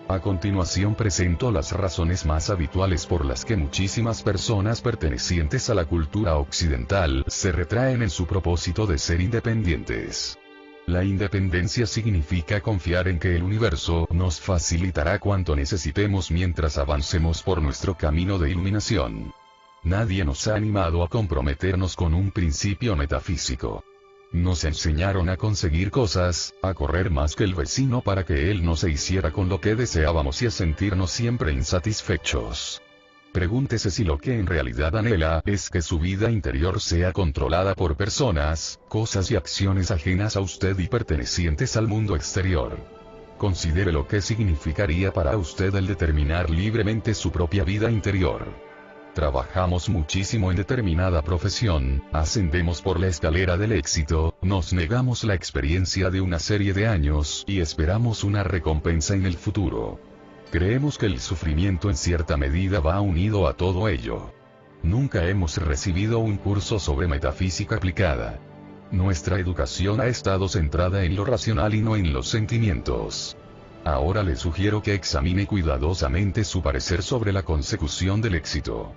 A continuación presento las razones más habituales por las que muchísimas personas pertenecientes a la cultura occidental se retraen en su propósito de ser independientes. La independencia significa confiar en que el universo nos facilitará cuanto necesitemos mientras avancemos por nuestro camino de iluminación. Nadie nos ha animado a comprometernos con un principio metafísico. Nos enseñaron a conseguir cosas, a correr más que el vecino para que él no se hiciera con lo que deseábamos y a sentirnos siempre insatisfechos. Pregúntese si lo que en realidad anhela es que su vida interior sea controlada por personas, cosas y acciones ajenas a usted y pertenecientes al mundo exterior. Considere lo que significaría para usted el determinar libremente su propia vida interior. Trabajamos muchísimo en determinada profesión, ascendemos por la escalera del éxito, nos negamos la experiencia de una serie de años y esperamos una recompensa en el futuro. Creemos que el sufrimiento en cierta medida va unido a todo ello. Nunca hemos recibido un curso sobre metafísica aplicada. Nuestra educación ha estado centrada en lo racional y no en los sentimientos. Ahora le sugiero que examine cuidadosamente su parecer sobre la consecución del éxito.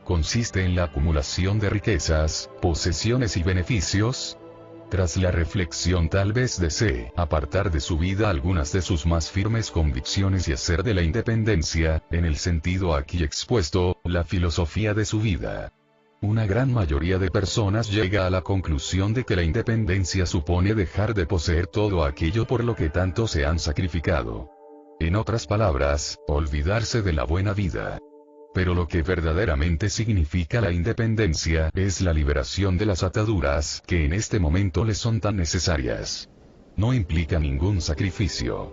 ¿Consiste en la acumulación de riquezas, posesiones y beneficios? Tras la reflexión tal vez desee apartar de su vida algunas de sus más firmes convicciones y hacer de la independencia, en el sentido aquí expuesto, la filosofía de su vida. Una gran mayoría de personas llega a la conclusión de que la independencia supone dejar de poseer todo aquello por lo que tanto se han sacrificado. En otras palabras, olvidarse de la buena vida. Pero lo que verdaderamente significa la independencia es la liberación de las ataduras que en este momento le son tan necesarias. No implica ningún sacrificio.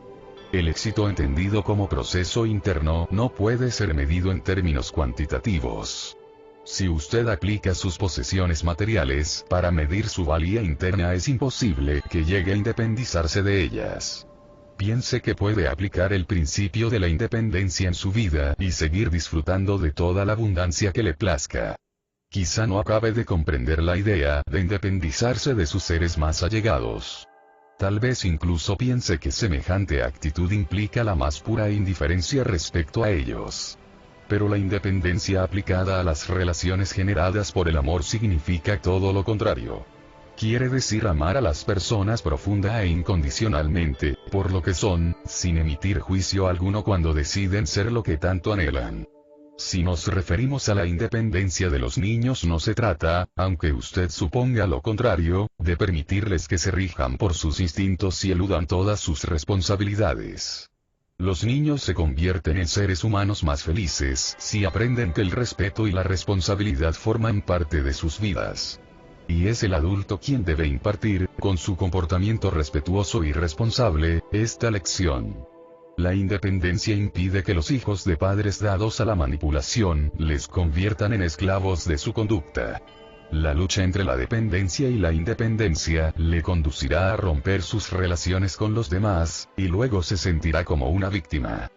El éxito entendido como proceso interno no puede ser medido en términos cuantitativos. Si usted aplica sus posesiones materiales para medir su valía interna, es imposible que llegue a independizarse de ellas. Piense que puede aplicar el principio de la independencia en su vida y seguir disfrutando de toda la abundancia que le plazca. Quizá no acabe de comprender la idea de independizarse de sus seres más allegados. Tal vez incluso piense que semejante actitud implica la más pura indiferencia respecto a ellos. Pero la independencia aplicada a las relaciones generadas por el amor significa todo lo contrario. Quiere decir amar a las personas profunda e incondicionalmente, por lo que son, sin emitir juicio alguno cuando deciden ser lo que tanto anhelan. Si nos referimos a la independencia de los niños, no se trata, aunque usted suponga lo contrario, de permitirles que se rijan por sus instintos y eludan todas sus responsabilidades. Los niños se convierten en seres humanos más felices si aprenden que el respeto y la responsabilidad forman parte de sus vidas. Y es el adulto quien debe impartir, con su comportamiento respetuoso y responsable, esta lección. La independencia impide que los hijos de padres dados a la manipulación les conviertan en esclavos de su conducta. La lucha entre la dependencia y la independencia le conducirá a romper sus relaciones con los demás, y luego se sentirá como una víctima.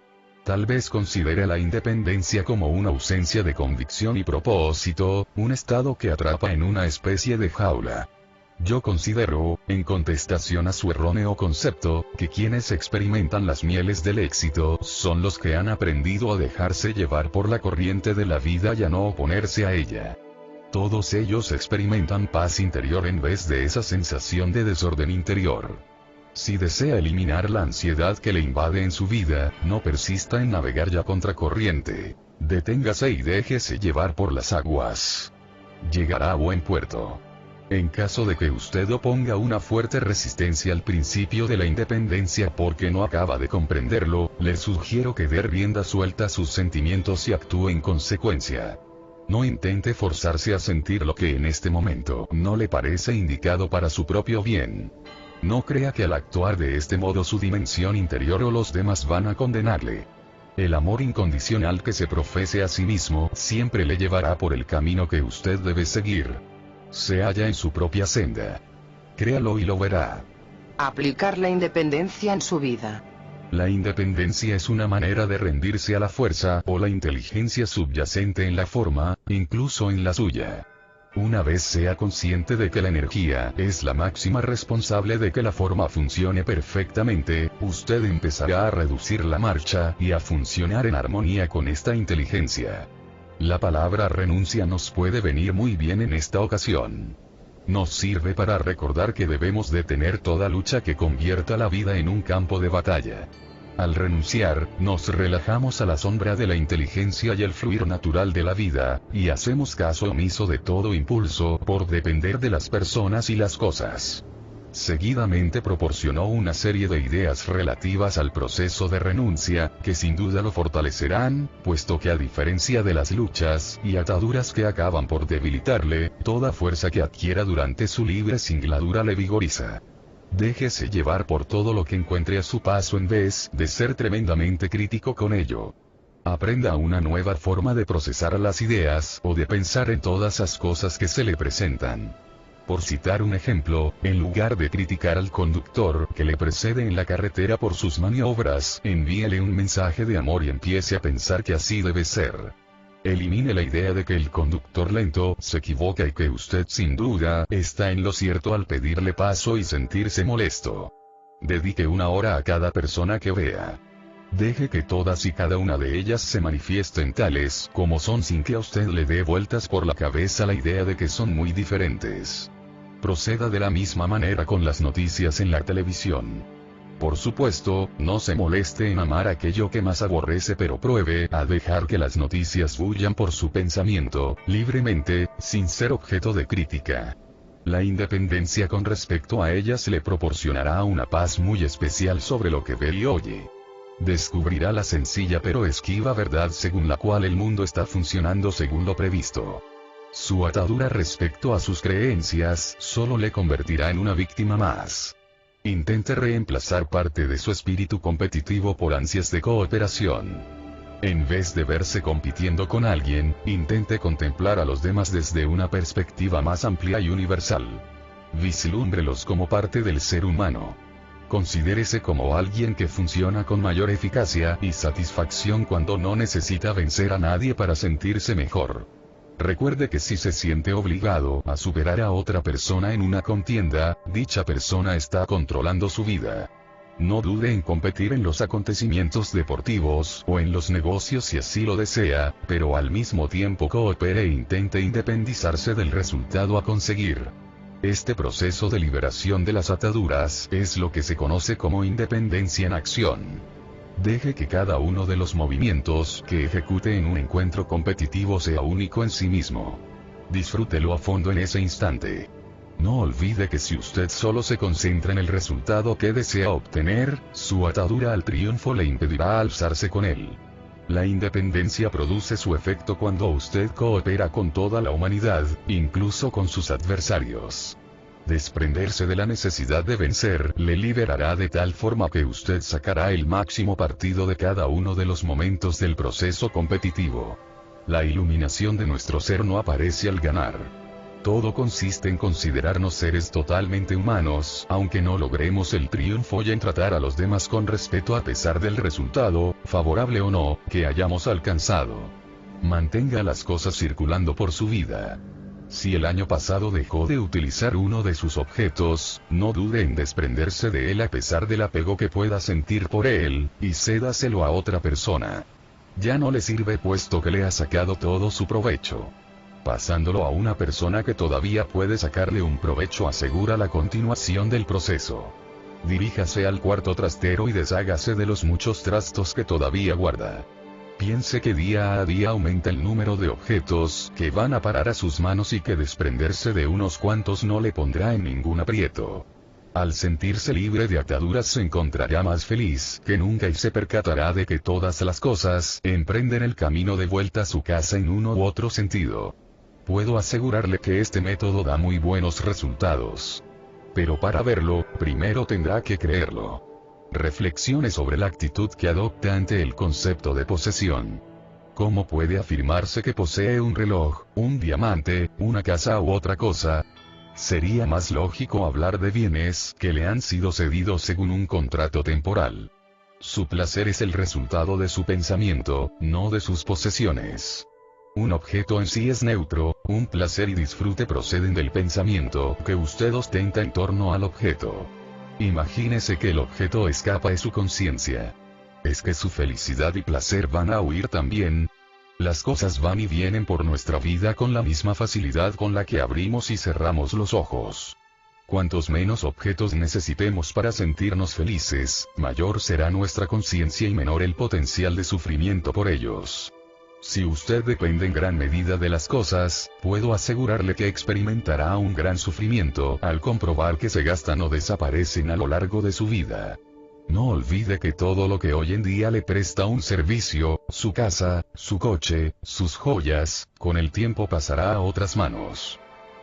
Tal vez considere la independencia como una ausencia de convicción y propósito, un estado que atrapa en una especie de jaula. Yo considero, en contestación a su erróneo concepto, que quienes experimentan las mieles del éxito son los que han aprendido a dejarse llevar por la corriente de la vida y a no oponerse a ella. Todos ellos experimentan paz interior en vez de esa sensación de desorden interior. Si desea eliminar la ansiedad que le invade en su vida, no persista en navegar ya contracorriente. Deténgase y déjese llevar por las aguas. Llegará a buen puerto. En caso de que usted oponga una fuerte resistencia al principio de la independencia porque no acaba de comprenderlo, le sugiero que dé rienda suelta a sus sentimientos y actúe en consecuencia. No intente forzarse a sentir lo que en este momento no le parece indicado para su propio bien. No crea que al actuar de este modo su dimensión interior o los demás van a condenarle. El amor incondicional que se profese a sí mismo siempre le llevará por el camino que usted debe seguir. Se halla en su propia senda. Créalo y lo verá. Aplicar la independencia en su vida. La independencia es una manera de rendirse a la fuerza o la inteligencia subyacente en la forma, incluso en la suya. Una vez sea consciente de que la energía es la máxima responsable de que la forma funcione perfectamente, usted empezará a reducir la marcha y a funcionar en armonía con esta inteligencia. La palabra renuncia nos puede venir muy bien en esta ocasión. Nos sirve para recordar que debemos detener toda lucha que convierta la vida en un campo de batalla. Al renunciar, nos relajamos a la sombra de la inteligencia y el fluir natural de la vida, y hacemos caso omiso de todo impulso por depender de las personas y las cosas. Seguidamente proporcionó una serie de ideas relativas al proceso de renuncia, que sin duda lo fortalecerán, puesto que a diferencia de las luchas y ataduras que acaban por debilitarle, toda fuerza que adquiera durante su libre singladura le vigoriza. Déjese llevar por todo lo que encuentre a su paso en vez de ser tremendamente crítico con ello. Aprenda una nueva forma de procesar las ideas o de pensar en todas las cosas que se le presentan. Por citar un ejemplo, en lugar de criticar al conductor que le precede en la carretera por sus maniobras, envíele un mensaje de amor y empiece a pensar que así debe ser. Elimine la idea de que el conductor lento se equivoca y que usted sin duda está en lo cierto al pedirle paso y sentirse molesto. Dedique 1 hora a cada persona que vea. Deje que todas y cada una de ellas se manifiesten tales como son sin que a usted le dé vueltas por la cabeza la idea de que son muy diferentes. Proceda de la misma manera con las noticias en la televisión. Por supuesto, no se moleste en amar aquello que más aborrece, pero pruebe a dejar que las noticias bullan por su pensamiento, libremente, sin ser objeto de crítica. La independencia con respecto a ellas le proporcionará una paz muy especial sobre lo que ve y oye. Descubrirá la sencilla pero esquiva verdad según la cual el mundo está funcionando según lo previsto. Su atadura respecto a sus creencias solo le convertirá en una víctima más. Intente reemplazar parte de su espíritu competitivo por ansias de cooperación. En vez de verse compitiendo con alguien, intente contemplar a los demás desde una perspectiva más amplia y universal. Vislúmbrelos como parte del ser humano. Considérese como alguien que funciona con mayor eficacia y satisfacción cuando no necesita vencer a nadie para sentirse mejor. Recuerde que si se siente obligado a superar a otra persona en una contienda, dicha persona está controlando su vida. No dude en competir en los acontecimientos deportivos o en los negocios si así lo desea, pero al mismo tiempo coopere e intente independizarse del resultado a conseguir. Este proceso de liberación de las ataduras es lo que se conoce como independencia en acción. Deje que cada uno de los movimientos que ejecute en un encuentro competitivo sea único en sí mismo. Disfrútelo a fondo en ese instante. No olvide que si usted solo se concentra en el resultado que desea obtener, su atadura al triunfo le impedirá alzarse con él. La independencia produce su efecto cuando usted coopera con toda la humanidad, incluso con sus adversarios. Desprenderse de la necesidad de vencer le liberará de tal forma que usted sacará el máximo partido de cada uno de los momentos del proceso competitivo. La iluminación de nuestro ser no aparece al ganar. Todo consiste en considerarnos seres totalmente humanos, aunque no logremos el triunfo, y en tratar a los demás con respeto a pesar del resultado, favorable o no, que hayamos alcanzado. Mantenga las cosas circulando por su vida. Si el año pasado dejó de utilizar uno de sus objetos, no dude en desprenderse de él a pesar del apego que pueda sentir por él, y cédaselo a otra persona. Ya no le sirve puesto que le ha sacado todo su provecho. Pasándolo a una persona que todavía puede sacarle un provecho asegura la continuación del proceso. Diríjase al cuarto trastero y deshágase de los muchos trastos que todavía guarda. Piense que día a día aumenta el número de objetos que van a parar a sus manos y que desprenderse de unos cuantos no le pondrá en ningún aprieto. Al sentirse libre de ataduras se encontrará más feliz que nunca y se percatará de que todas las cosas emprenden el camino de vuelta a su casa en uno u otro sentido. Puedo asegurarle que este método da muy buenos resultados. Pero para verlo, primero tendrá que creerlo. Reflexione sobre la actitud que adopta ante el concepto de posesión. ¿Cómo puede afirmarse que posee un reloj, un diamante, una casa u otra cosa? Sería más lógico hablar de bienes que le han sido cedidos según un contrato temporal. Su placer es el resultado de su pensamiento, no de sus posesiones. Un objeto en sí es neutro, un placer y disfrute proceden del pensamiento que usted ostenta en torno al objeto. Imagínese que el objeto escapa de su conciencia. ¿Es que su felicidad y placer van a huir también? Las cosas van y vienen por nuestra vida con la misma facilidad con la que abrimos y cerramos los ojos. Cuantos menos objetos necesitemos para sentirnos felices, mayor será nuestra conciencia y menor el potencial de sufrimiento por ellos. Si usted depende en gran medida de las cosas, puedo asegurarle que experimentará un gran sufrimiento al comprobar que se gastan o desaparecen a lo largo de su vida. No olvide que todo lo que hoy en día le presta un servicio, su casa, su coche, sus joyas, con el tiempo pasará a otras manos.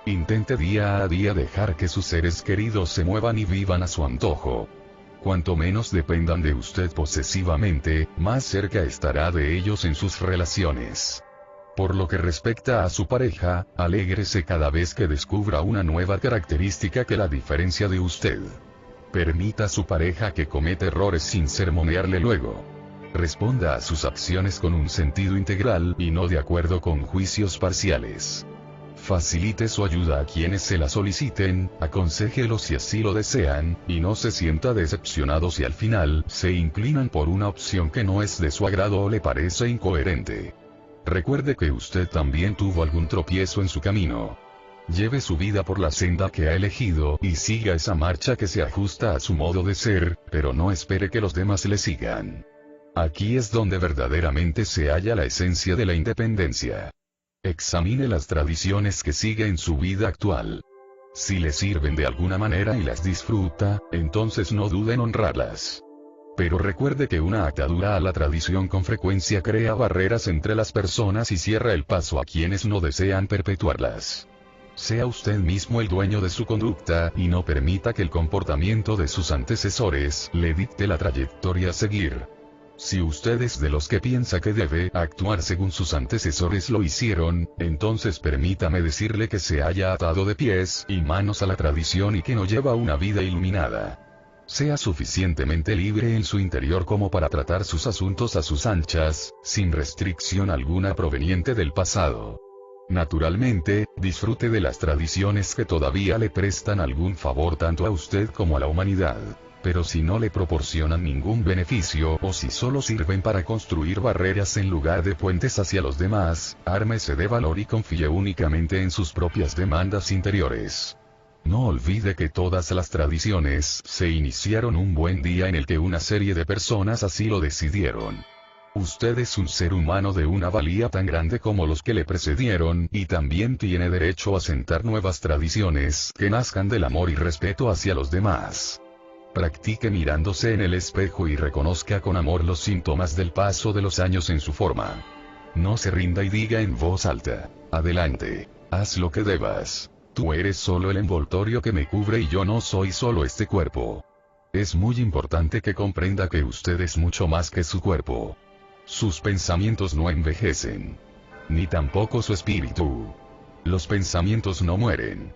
Intente día a día dejar que sus seres queridos se muevan y vivan a su antojo. cuanto menos dependan de usted posesivamente, más cerca estará de ellos en sus relaciones. Por lo que respecta a su pareja, alégrese cada vez que descubra una nueva característica que la diferencia de usted. Permita a su pareja que cometa errores sin sermonearle luego. Responda a sus acciones con un sentido integral y no de acuerdo con juicios parciales. Facilite su ayuda a quienes se la soliciten, aconséjelos si así lo desean, y no se sienta decepcionado si al final se inclinan por una opción que no es de su agrado o le parece incoherente. Recuerde que usted también tuvo algún tropiezo en su camino. Lleve su vida por la senda que ha elegido y siga esa marcha que se ajusta a su modo de ser, pero no espere que los demás le sigan. Aquí es donde verdaderamente se halla la esencia de la independencia. Examine las tradiciones que sigue en su vida actual. Si le sirven de alguna manera y las disfruta, entonces no dude en honrarlas. Pero recuerde que una atadura a la tradición con frecuencia crea barreras entre las personas y cierra el paso a quienes no desean perpetuarlas. Sea usted mismo el dueño de su conducta y no permita que el comportamiento de sus antecesores le dicte la trayectoria a seguir. Si usted es de los que piensa que debe actuar según sus antecesores lo hicieron, entonces permítame decirle que se haya atado de pies y manos a la tradición y que no lleva una vida iluminada. Sea suficientemente libre en su interior como para tratar sus asuntos a sus anchas, sin restricción alguna proveniente del pasado. Naturalmente, disfrute de las tradiciones que todavía le prestan algún favor tanto a usted como a la humanidad. Pero si no le proporcionan ningún beneficio o si solo sirven para construir barreras en lugar de puentes hacia los demás, ármese de valor y confíe únicamente en sus propias demandas interiores. No olvide que todas las tradiciones se iniciaron un buen día en el que una serie de personas así lo decidieron. Usted es un ser humano de una valía tan grande como los que le precedieron y también tiene derecho a sentar nuevas tradiciones que nazcan del amor y respeto hacia los demás. Practique mirándose en el espejo y reconozca con amor los síntomas del paso de los años en su forma. No se rinda y diga en voz alta: adelante, haz lo que debas. Tú eres solo el envoltorio que me cubre y yo no soy solo este cuerpo. Es muy importante que comprenda que usted es mucho más que su cuerpo. Sus pensamientos no envejecen. Ni tampoco su espíritu. Los pensamientos no mueren.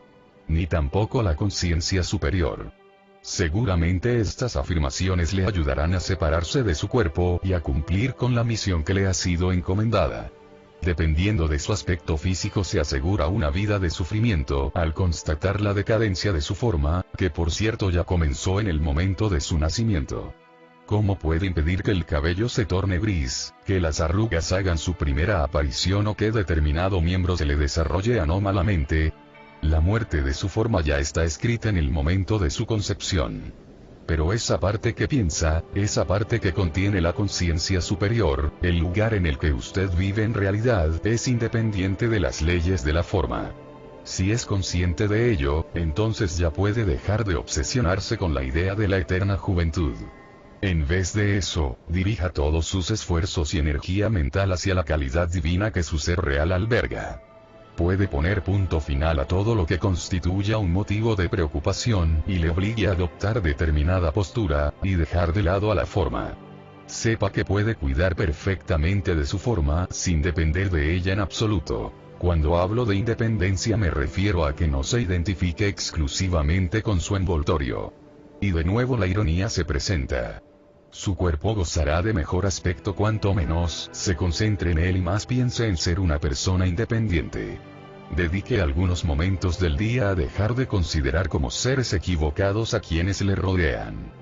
Ni tampoco la conciencia superior. Seguramente estas afirmaciones le ayudarán a separarse de su cuerpo y a cumplir con la misión que le ha sido encomendada. Dependiendo de su aspecto físico se asegura una vida de sufrimiento al constatar la decadencia de su forma, que por cierto ya comenzó en el momento de su nacimiento. ¿Cómo puede impedir que el cabello se torne gris, que las arrugas hagan su primera aparición o que determinado miembro se le desarrolle anómalamente? La muerte de su forma ya está escrita en el momento de su concepción. Pero esa parte que piensa, esa parte que contiene la conciencia superior, el lugar en el que usted vive en realidad, es independiente de las leyes de la forma. Si es consciente de ello, entonces ya puede dejar de obsesionarse con la idea de la eterna juventud. En vez de eso, dirija todos sus esfuerzos y energía mental hacia la calidad divina que su ser real alberga. Puede poner punto final a todo lo que constituya un motivo de preocupación y le obligue a adoptar determinada postura, y dejar de lado a la forma. Sepa que puede cuidar perfectamente de su forma sin depender de ella en absoluto. Cuando hablo de independencia me refiero a que no se identifique exclusivamente con su envoltorio. Y de nuevo la ironía se presenta. Su cuerpo gozará de mejor aspecto cuanto menos se concentre en él y más piense en ser una persona independiente. Dedique algunos momentos del día a dejar de considerar como seres equivocados a quienes le rodean.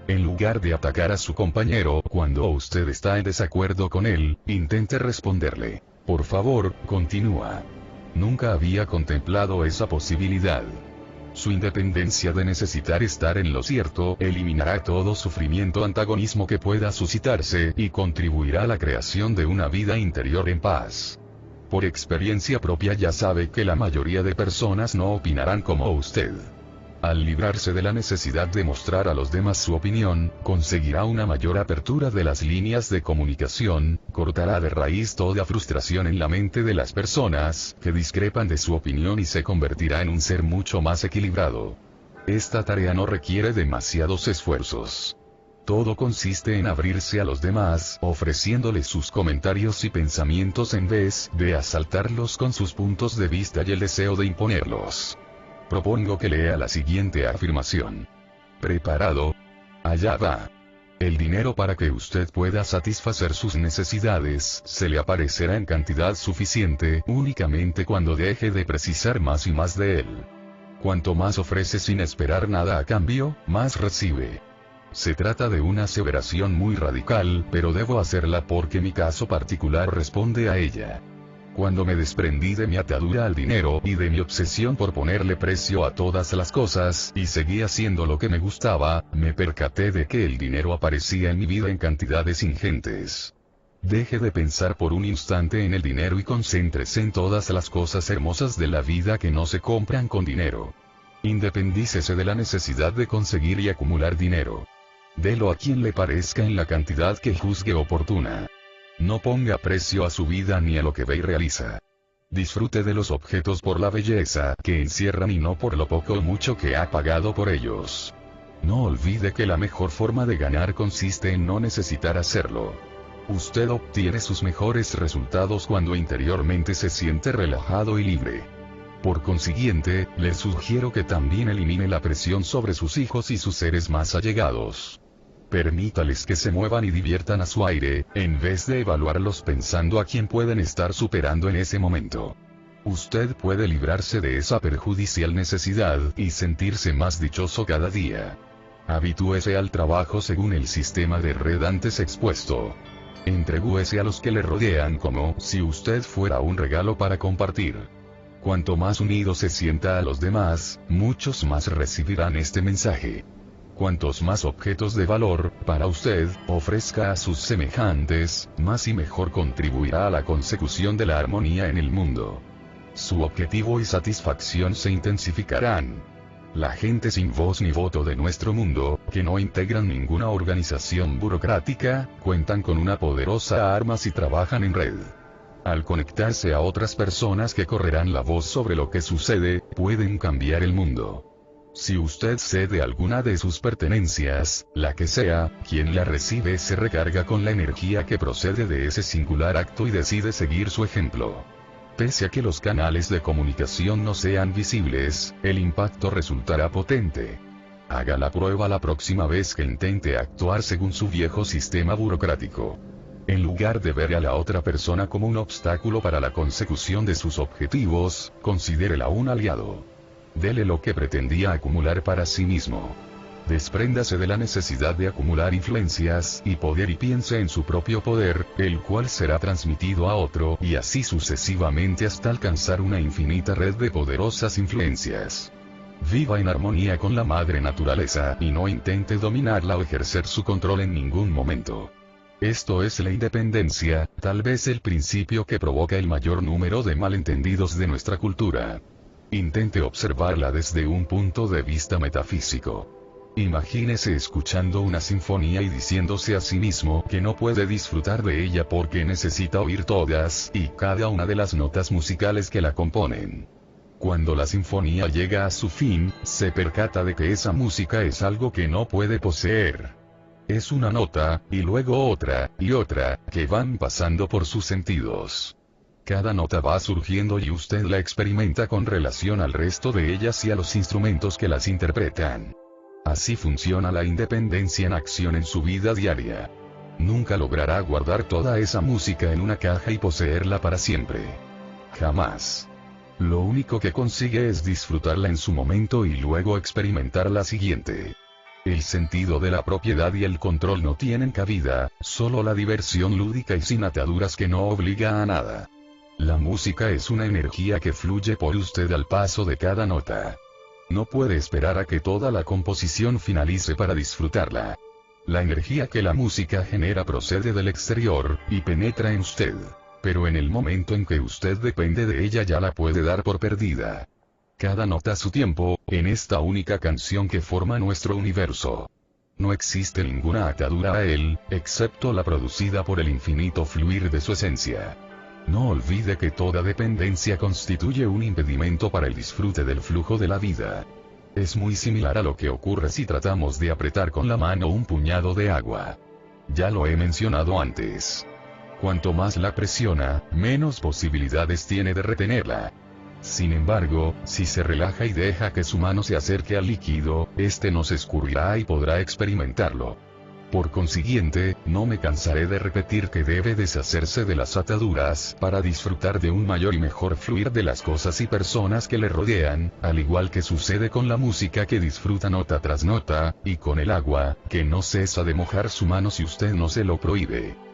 En lugar de atacar a su compañero cuando usted está en desacuerdo con él, intente responderle: por favor, continúa. Nunca había contemplado esa posibilidad. Su independencia de necesitar estar en lo cierto eliminará todo sufrimiento antagonismo que pueda suscitarse y contribuirá a la creación de una vida interior en paz. Por experiencia propia ya sabe que la mayoría de personas no opinarán como usted. Al librarse de la necesidad de mostrar a los demás su opinión, conseguirá una mayor apertura de las líneas de comunicación, cortará de raíz toda frustración en la mente de las personas que discrepan de su opinión y se convertirá en un ser mucho más equilibrado. Esta tarea no requiere demasiados esfuerzos. Todo consiste en abrirse a los demás, ofreciéndoles sus comentarios y pensamientos en vez de asaltarlos con sus puntos de vista y el deseo de imponerlos. Propongo que lea la siguiente afirmación. ¿Preparado? Allá va. El dinero para que usted pueda satisfacer sus necesidades se le aparecerá en cantidad suficiente únicamente cuando deje de precisar más y más de él. Cuanto más ofrece sin esperar nada a cambio, más recibe. Se trata de una aseveración muy radical, pero debo hacerla porque mi caso particular responde a ella. Cuando me desprendí de mi atadura al dinero y de mi obsesión por ponerle precio a todas las cosas, y seguí haciendo lo que me gustaba, me percaté de que el dinero aparecía en mi vida en cantidades ingentes. Deje de pensar por un instante en el dinero y concéntrese en todas las cosas hermosas de la vida que no se compran con dinero. Independícese de la necesidad de conseguir y acumular dinero. Delo a quien le parezca en la cantidad que juzgue oportuna. No ponga precio a su vida ni a lo que ve y realiza. Disfrute de los objetos por la belleza que encierran y no por lo poco o mucho que ha pagado por ellos. No olvide que la mejor forma de ganar consiste en no necesitar hacerlo. Usted obtiene sus mejores resultados cuando interiormente se siente relajado y libre. Por consiguiente, le sugiero que también elimine la presión sobre sus hijos y sus seres más allegados. Permítales que se muevan y diviertan a su aire, en vez de evaluarlos pensando a quién pueden estar superando en ese momento. Usted puede librarse de esa perjudicial necesidad y sentirse más dichoso cada día. Habitúese al trabajo según el sistema de red antes expuesto. Entregúese a los que le rodean como si usted fuera un regalo para compartir. Cuanto más unido se sienta a los demás, muchos más recibirán este mensaje. Cuantos más objetos de valor, para usted, ofrezca a sus semejantes, más y mejor contribuirá a la consecución de la armonía en el mundo. Su objetivo y satisfacción se intensificarán. La gente sin voz ni voto de nuestro mundo, que no integran ninguna organización burocrática, cuentan con una poderosa arma si trabajan en red. Al conectarse a otras personas que correrán la voz sobre lo que sucede, pueden cambiar el mundo. Si usted cede alguna de sus pertenencias, la que sea, quien la recibe se recarga con la energía que procede de ese singular acto y decide seguir su ejemplo. Pese a que los canales de comunicación no sean visibles, el impacto resultará potente. Haga la prueba la próxima vez que intente actuar según su viejo sistema burocrático. En lugar de ver a la otra persona como un obstáculo para la consecución de sus objetivos, considérela un aliado. Dele lo que pretendía acumular para sí mismo. Despréndase de la necesidad de acumular influencias y poder y piense en su propio poder, el cual será transmitido a otro y así sucesivamente hasta alcanzar una infinita red de poderosas influencias. Viva en armonía con la madre naturaleza y no intente dominarla o ejercer su control en ningún momento. Esto es la independencia, tal vez el principio que provoca el mayor número de malentendidos de nuestra cultura. Intente observarla desde un punto de vista metafísico. Imagínese escuchando una sinfonía y diciéndose a sí mismo que no puede disfrutar de ella porque necesita oír todas y cada una de las notas musicales que la componen. Cuando la sinfonía llega a su fin, se percata de que esa música es algo que no puede poseer. Es una nota, y luego otra, y otra, que van pasando por sus sentidos. Cada nota va surgiendo y usted la experimenta con relación al resto de ellas y a los instrumentos que las interpretan. Así funciona la independencia en acción en su vida diaria. Nunca logrará guardar toda esa música en una caja y poseerla para siempre. Jamás. Lo único que consigue es disfrutarla en su momento y luego experimentar la siguiente. El sentido de la propiedad y el control no tienen cabida, solo la diversión lúdica y sin ataduras que no obliga a nada. La música es una energía que fluye por usted al paso de cada nota. No puede esperar a que toda la composición finalice para disfrutarla. La energía que la música genera procede del exterior, y penetra en usted. Pero en el momento en que usted depende de ella ya la puede dar por perdida. Cada nota a su tiempo, en esta única canción que forma nuestro universo. No existe ninguna atadura a él, excepto la producida por el infinito fluir de su esencia. No olvide que toda dependencia constituye un impedimento para el disfrute del flujo de la vida. es muy similar a lo que ocurre si tratamos de apretar con la mano un puñado de agua. Ya lo he mencionado antes. Cuanto más la presiona, menos posibilidades tiene de retenerla. Sin embargo, si se relaja y deja que su mano se acerque al líquido, este no se escurrirá y podrá experimentarlo. Por consiguiente, no me cansaré de repetir que debe deshacerse de las ataduras para disfrutar de un mayor y mejor fluir de las cosas y personas que le rodean, al igual que sucede con la música que disfruta nota tras nota, y con el agua, que no cesa de mojar su mano si usted no se lo prohíbe.